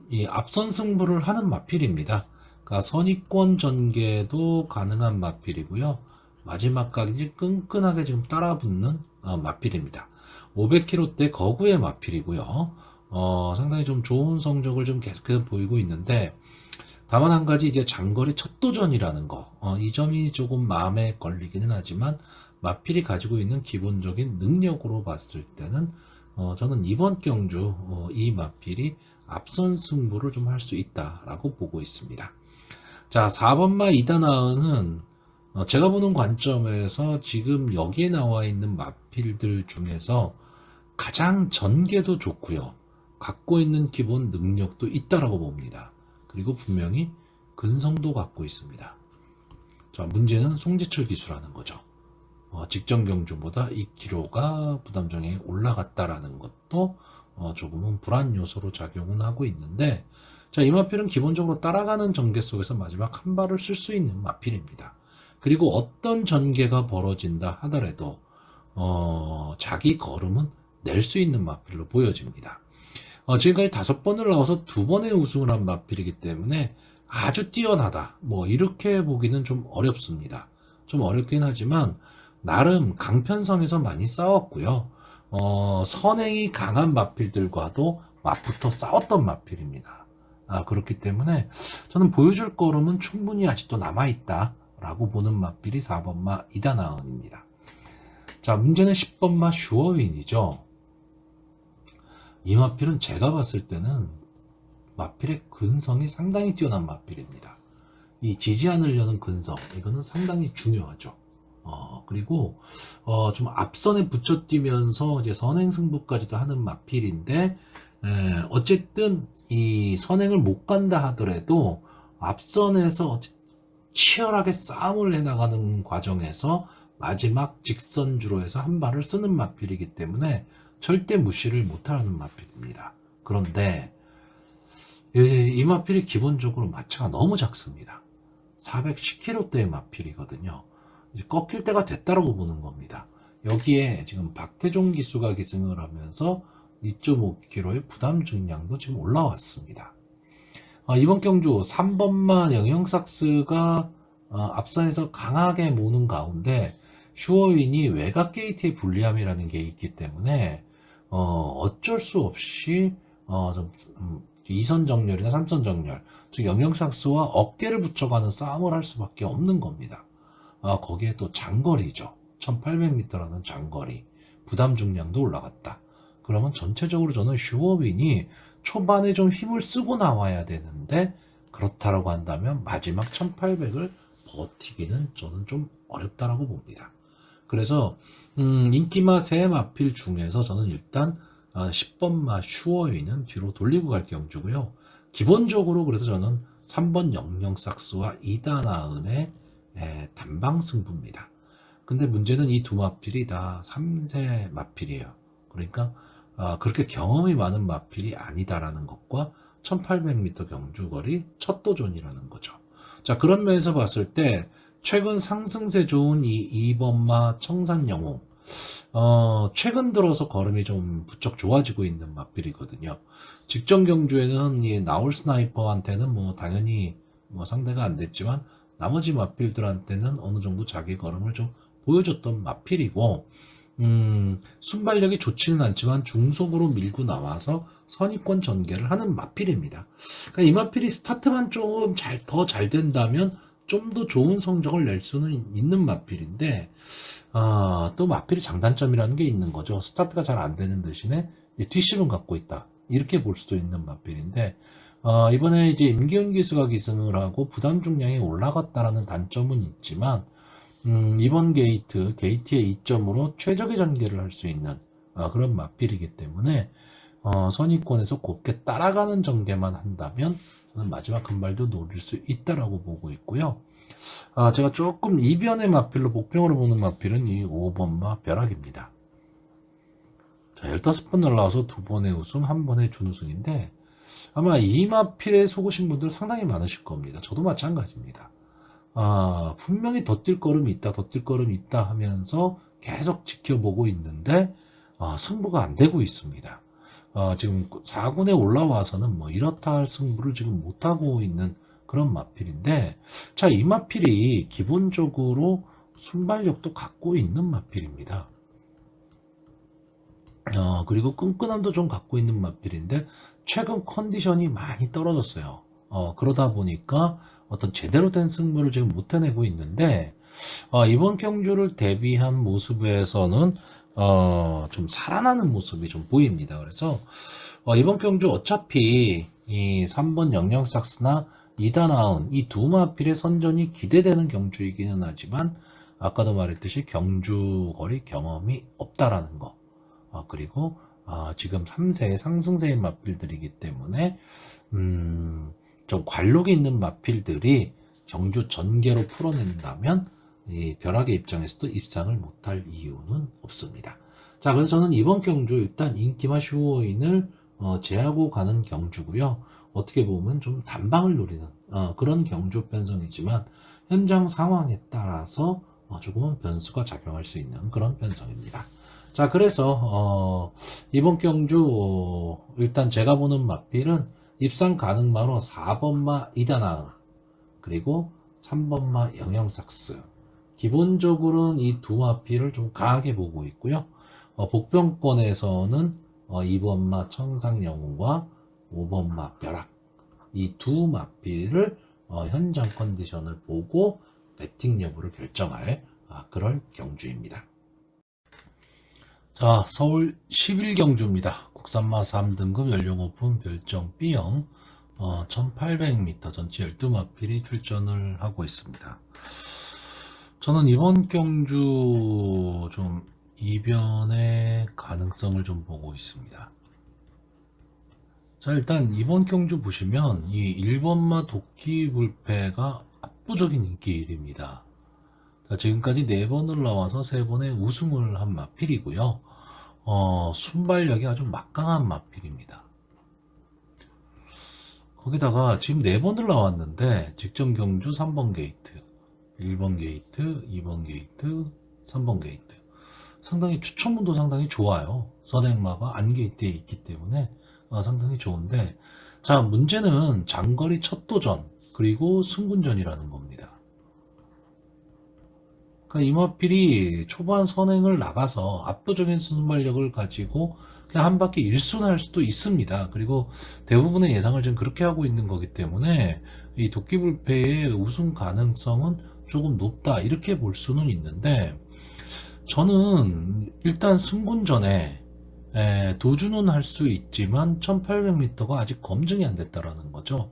이 앞선 승부를 하는 마필입니다. 그러니까 선의권 전개도 가능한 마필이고요. 마지막까지 끈끈하게 지금 따라붙는 마필입니다. 500km대 거구의 마필이고요. 상당히 좀 좋은 성적을 좀 계속해서 보이고 있는데, 다만 한 가지 이제 장거리 첫 도전이라는 거, 이 점이 조금 마음에 걸리기는 하지만 마필이 가지고 있는 기본적인 능력으로 봤을 때는 저는 이번 경주 이 마필이 앞선 승부를 좀 할 수 있다라고 보고 있습니다. 자, 4번마 이다나은은 제가 보는 관점에서 지금 여기에 나와 있는 마필들 중에서 가장 전개도 좋고요. 갖고 있는 기본 능력도 있다라고 봅니다. 그리고 분명히 근성도 갖고 있습니다. 자, 문제는 송지철 기수라는 거죠. 직전 경주보다 2kg가 부담정액이 올라갔다라는 것도 조금은 불안 요소로 작용은 하고 있는데, 자, 이 마필은 기본적으로 따라가는 전개 속에서 마지막 한 발을 쓸 수 있는 마필입니다. 그리고 어떤 전개가 벌어진다 하더라도 자기 걸음은 낼 수 있는 마필로 보여집니다. 지금까지 5번을 나와서 2번의 우승을 한 마필이기 때문에 아주 뛰어나다, 뭐 이렇게 보기는 좀 어렵습니다. 좀 어렵긴 하지만 나름 강편성에서 많이 싸웠고요. 선행이 강한 마필들과도 맞붙어 싸웠던 마필입니다. 그렇기 때문에 저는 보여줄 걸음은 충분히 아직도 남아있다 라고 보는 마필이 4번마 이다나은입니다. 자, 문제는 10번마 슈어윈이죠. 이 마필은 제가 봤을 때는 마필의 근성이 상당히 뛰어난 마필입니다. 이 지지 않으려는 근성, 이거는 상당히 중요하죠. 그리고 좀 앞선에 붙여뛰면서 이제 선행 승부까지도 하는 마필인데, 어쨌든 이 선행을 못 간다 하더라도 앞선에서 치열하게 싸움을 해나가는 과정에서 마지막 직선주로 해서 한 발을 쓰는 마필이기 때문에 절대 무시를 못하는 마필입니다. 그런데 이 마필이 기본적으로 마차가 너무 작습니다. 410kg대의 마필이거든요. 이제 꺾일 때가 됐다라고 보는 겁니다. 여기에 지금 박태종 기수가 기승을 하면서 2.5kg의 부담 증량도 지금 올라왔습니다. 이번 경주 3번마 영영삭스가 앞선에서 강하게 모는 가운데 슈어윈이 외곽 게이트의 불리함이라는 게 있기 때문에 어쩔 수 없이 좀 2선 정렬이나 3선 정렬, 즉 영영삭스와 어깨를 붙여가는 싸움을 할 수밖에 없는 겁니다. 거기에 또 장거리죠. 1800m라는 장거리, 부담 중량도 올라갔다. 그러면 전체적으로 저는 슈어윈이 초반에 좀 힘을 쓰고 나와야 되는데, 그렇다라고 한다면 마지막 1800을 버티기는 저는 좀 어렵다라고 봅니다. 그래서 인기마 세 마필 중에서 저는 일단 10번마 슈어윈은 뒤로 돌리고 갈 경주고요. 기본적으로 그래서 저는 3번 영영삭스와 이다나은의 단방 승부입니다. 근데 문제는 이 두 마필이 다 3세 마필이에요. 그러니까 그렇게 경험이 많은 마필이 아니다라는 것과 1800m 경주거리 첫 도전이라는 거죠. 자, 그런 면에서 봤을 때 최근 상승세 좋은 이 2번마 청산영웅, 최근 들어서 걸음이 좀 부쩍 좋아지고 있는 마필이거든요. 직전 경주에는 이 나올 스나이퍼한테는 뭐 당연히 뭐 상대가 안 됐지만 나머지 마필들한테는 어느 정도 자기 걸음을 좀 보여줬던 마필이고, 순발력이 좋지는 않지만 중속으로 밀고 나와서 선입권 전개를 하는 마필입니다. 그러니까 이 마필이 스타트만 좀 더 잘 된다면 좀 더 좋은 성적을 낼 수는 있는 마필인데, 또 마필이 장단점이라는 게 있는 거죠. 스타트가 잘 안 되는 대신에 뒷심은 갖고 있다. 이렇게 볼 수도 있는 마필인데, 이번에 이제 임기훈 기수가 기승을 하고 부담 중량이 올라갔다라는 단점은 있지만, 이번 게이트의 이점으로 최적의 전개를 할 수 있는 그런 마필이기 때문에 선입권에서 곱게 따라가는 전개만 한다면 저는 마지막 한 발도 노릴 수 있다라고 보고 있고요. 제가 조금 이변의 마필로 복병으로 보는 마필은 이 5번마 벼락입니다. 자, 15번 날라와서 2번의 우승, 1번의 준우승인데 아마 이 마필에 속으신 분들 상당히 많으실 겁니다. 저도 마찬가지입니다. 분명히 더 뛸 걸음이 있다, 더 뛸 걸음이 있다 하면서 계속 지켜보고 있는데, 승부가 안 되고 있습니다. 지금 4군에 올라와서는 뭐 이렇다 할 승부를 지금 못하고 있는 그런 마필인데, 자, 이 마필이 기본적으로 순발력도 갖고 있는 마필입니다. 그리고 끈끈함도 좀 갖고 있는 마필인데, 최근 컨디션이 많이 떨어졌어요. 그러다 보니까 어떤 제대로 된 승부를 지금 못 해내고 있는데, 이번 경주를 대비한 모습에서는, 좀 살아나는 모습이 좀 보입니다. 그래서, 이번 경주 어차피 이 3번 영영삭스나 이다나은 이 두 마필의 선전이 기대되는 경주이기는 하지만, 아까도 말했듯이 경주 거리 경험이 없다라는 거. 그리고 지금 3세 상승세의 마필들이기 때문에 좀 관록이 있는 마필들이 경주 전개로 풀어낸다면 이 벼락의 입장에서도 입상을 못할 이유는 없습니다. 자, 그래서 저는 이번 경주 일단 인기마 슈어인을 제하고 가는 경주고요. 어떻게 보면 좀 단방을 노리는 그런 경주 편성이지만 현장 상황에 따라서 조금은 변수가 작용할 수 있는 그런 편성입니다. 자, 그래서 이번 경주 일단 제가 보는 마필은 입상 가능마로 4번마 이다나은 그리고 3번마 영영삭스 기본적으로는 이 두 마필을 좀 강하게 보고 있고요. 복병권에서는 2번마 천상영웅과 5번마 벼락 이 두 마필을 현장 컨디션을 보고 배팅 여부를 결정할 그럴 경주입니다. 자, 서울 11경주입니다. 국산마 3등급 연령 오픈 별정 B형 1800m 전체 12마필이 출전을 하고 있습니다. 저는 이번 경주 좀 이변의 가능성을 좀 보고 있습니다. 자, 일단 이번 경주 보시면 이 1번마 도끼불패가 압도적인 인기 1위입니다. 자, 지금까지 4번을 나와서 3번의 우승을 한 마필이고요. 순발력이 아주 막강한 마필입니다. 거기다가 지금 4번을 나왔는데 직전 경주 3번 게이트, 1번 게이트, 2번 게이트, 3번 게이트 상당히 추천문도 상당히 좋아요. 선행마가 안 게이트에 있기 때문에 상당히 좋은데, 자, 문제는 장거리 첫 도전 그리고 승군전이라는 겁니다. 그러니까 이마필이 초반 선행을 나가서 압도적인 순발력을 가지고 그냥 한 바퀴 일순할 수도 있습니다. 그리고 대부분의 예상을 지금 그렇게 하고 있는 거기 때문에 이 도끼불패의 우승 가능성은 조금 높다 이렇게 볼 수는 있는데, 저는 일단 승군전에 도주는 할 수 있지만 1800m가 아직 검증이 안 됐다라는 거죠.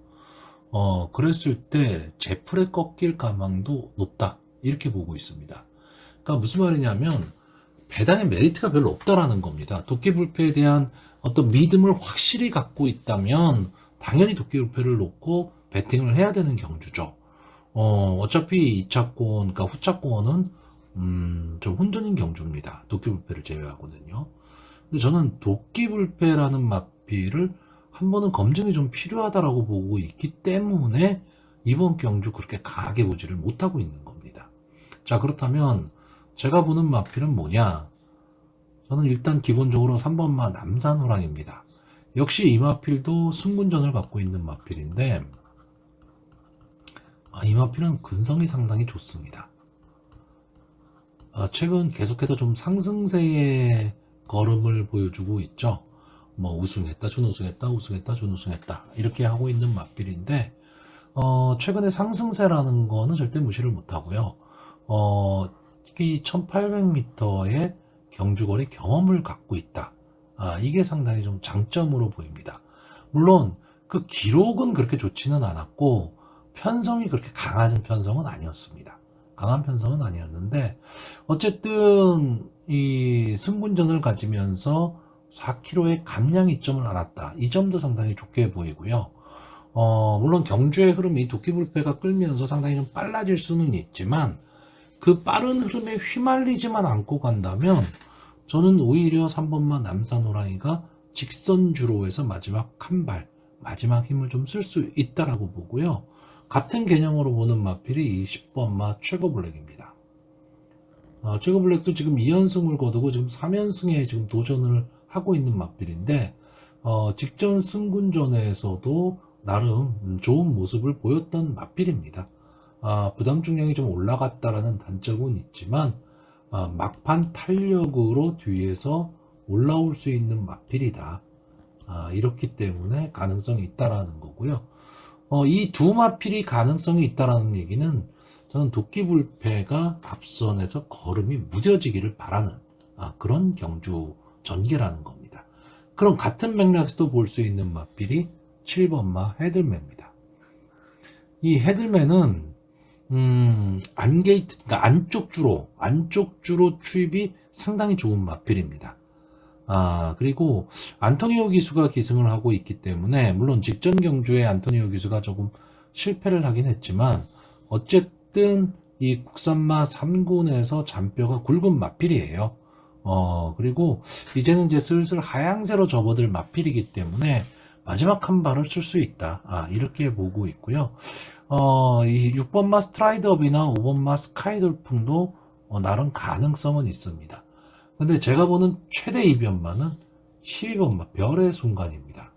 그랬을 때 제풀에 꺾일 가망도 높다 이렇게 보고 있습니다. 그러니까 무슨 말이냐면 배당의 메리트가 별로 없다라는 겁니다. 도끼불패에 대한 어떤 믿음을 확실히 갖고 있다면 당연히 도끼불패를 놓고 배팅을 해야 되는 경주죠. 어차피 2차권, 그러니까 후차권은 좀 혼전인 경주입니다. 도끼불패를 제외하고는요. 근데 저는 도끼불패라는 마필을 한 번은 검증이 좀 필요하다라고 보고 있기 때문에 이번 경주 그렇게 강하게 보지를 못하고 있는 겁니다. 자, 그렇다면 제가 보는 마필은 뭐냐? 저는 일단 기본적으로 3번마 남산호랑입니다. 역시 이 마필도 승군전을 갖고 있는 마필인데, 이 마필은 근성이 상당히 좋습니다. 최근 계속해서 좀 상승세의 걸음을 보여주고 있죠. 뭐 우승했다, 준우승했다, 우승했다, 준우승했다 이렇게 하고 있는 맞빌인데 최근에 상승세라는 거는 절대 무시를 못하고요. 특히 1800m의 경주거리 경험을 갖고 있다. 이게 상당히 좀 장점으로 보입니다. 물론 그 기록은 그렇게 좋지는 않았고 편성이 그렇게 강한 편성은 아니었습니다. 강한 편성은 아니었는데 어쨌든 이 승분전을 가지면서 4km의 감량 이점을 알았다. 이 점도 상당히 좋게 보이고요. 물론 경주의 흐름이 도끼불패가 끌면서 상당히 좀 빨라질 수는 있지만 그 빠른 흐름에 휘말리지만 않고 간다면 저는 오히려 3번마 남산호랑이가 직선주로에서 마지막 한 발, 마지막 힘을 좀 쓸 수 있다라고 보고요. 같은 개념으로 보는 마필이 10번마 최고블랙입니다. 최고블랙도 지금 2연승을 거두고 지금 3연승에 지금 도전을 하고 있는 마필인데 직전 승군전에서도 나름 좋은 모습을 보였던 마필입니다. 부담 중량이 좀 올라갔다라는 단점은 있지만 막판 탄력으로 뒤에서 올라올 수 있는 마필이다. 이렇기 때문에 가능성이 있다라는 거고요. 이 두 마필이 가능성이 있다라는 얘기는 저는 도끼불패가 앞선에서 걸음이 무뎌지기를 바라는 그런 경주 전개라는 겁니다. 그럼 같은 맥락에서도 볼 수 있는 마필이 7번마 헤들맨입니다. 이 헤들맨은 안게이트, 그러니까 안쪽 주로 추입이 상당히 좋은 마필입니다. 그리고 안토니오 기수가 기승을 하고 있기 때문에 물론 직전 경주에 안토니오 기수가 조금 실패를 하긴 했지만 어쨌든 이 국산마 3군에서 잔뼈가 굵은 마필이에요. 그리고 이제는 이제 슬슬 하향세로 접어들 마필이기 때문에 마지막 한 발을 쓸 수 있다. 이렇게 보고 있고요. 이 6번마 스트라이드업이나 5번마 스카이돌풍도 나름 가능성은 있습니다. 근데 제가 보는 최대 이변마는 12번마 별의 순간입니다.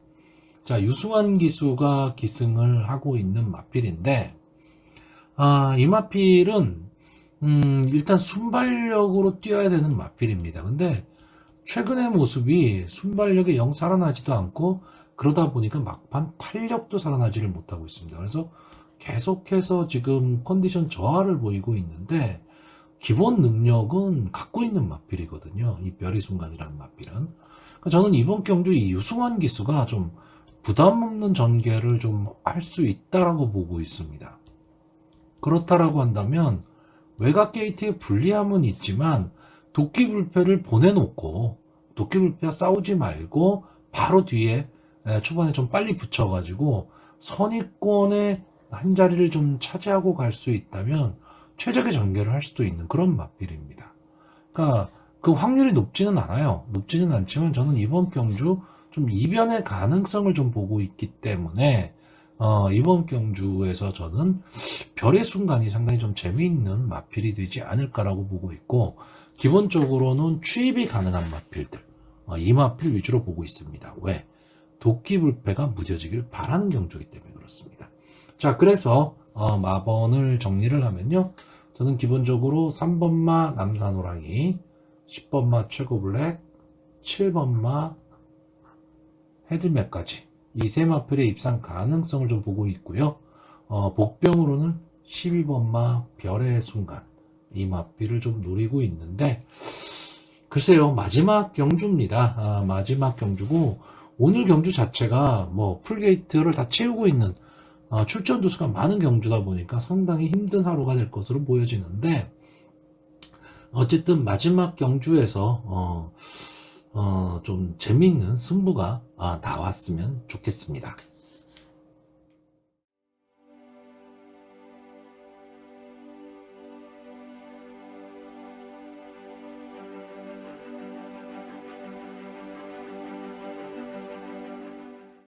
자, 유승환 기수가 기승을 하고 있는 마필인데, 이 마필은, 일단 순발력으로 뛰어야 되는 마필입니다. 근데 최근의 모습이 순발력이 영 살아나지도 않고 그러다 보니까 막판 탄력도 살아나지를 못하고 있습니다. 그래서 계속해서 지금 컨디션 저하를 보이고 있는데 기본 능력은 갖고 있는 마필이거든요. 이 별의 순간이라는 마필은. 그러니까 저는 이번 경주 이 유승환 기수가 좀 부담 없는 전개를 좀 할 수 있다라고 보고 있습니다. 그렇다라고 한다면 외곽 게이트의 불리함은 있지만 도끼불패를 보내놓고 도끼불패와 싸우지 말고 바로 뒤에 초반에 좀 빨리 붙여가지고 선입권의 한 자리를 좀 차지하고 갈 수 있다면 최적의 전개를 할 수도 있는 그런 마필입니다. 그러니까 그 확률이 높지는 않아요. 높지는 않지만 저는 이번 경주 좀 이변의 가능성을 좀 보고 있기 때문에 이번 경주에서 저는 별의 순간이 상당히 좀 재미있는 마필이 되지 않을까라고 보고 있고 기본적으로는 추입이 가능한 마필들 이 마필 위주로 보고 있습니다. 왜? 도끼불패가 무뎌지길 바라는 경주이기 때문에 그렇습니다. 자, 그래서 마번을 정리를 하면요. 저는 기본적으로 3번마 남산호랑이, 10번마 최고블랙, 7번마 헤들맨까지 이 세 마필의 입상 가능성을 좀 보고 있고요. 복병으로는 12번마 별의 순간 이 마필을 좀 노리고 있는데 글쎄요, 마지막 경주입니다. 마지막 경주고 오늘 경주 자체가 뭐 풀게이트를 다 채우고 있는 출전 두수가 많은 경주다 보니까 상당히 힘든 하루가 될 것으로 보여지는데 어쨌든 마지막 경주에서 좀 재미있는 승부가 나왔으면 좋겠습니다.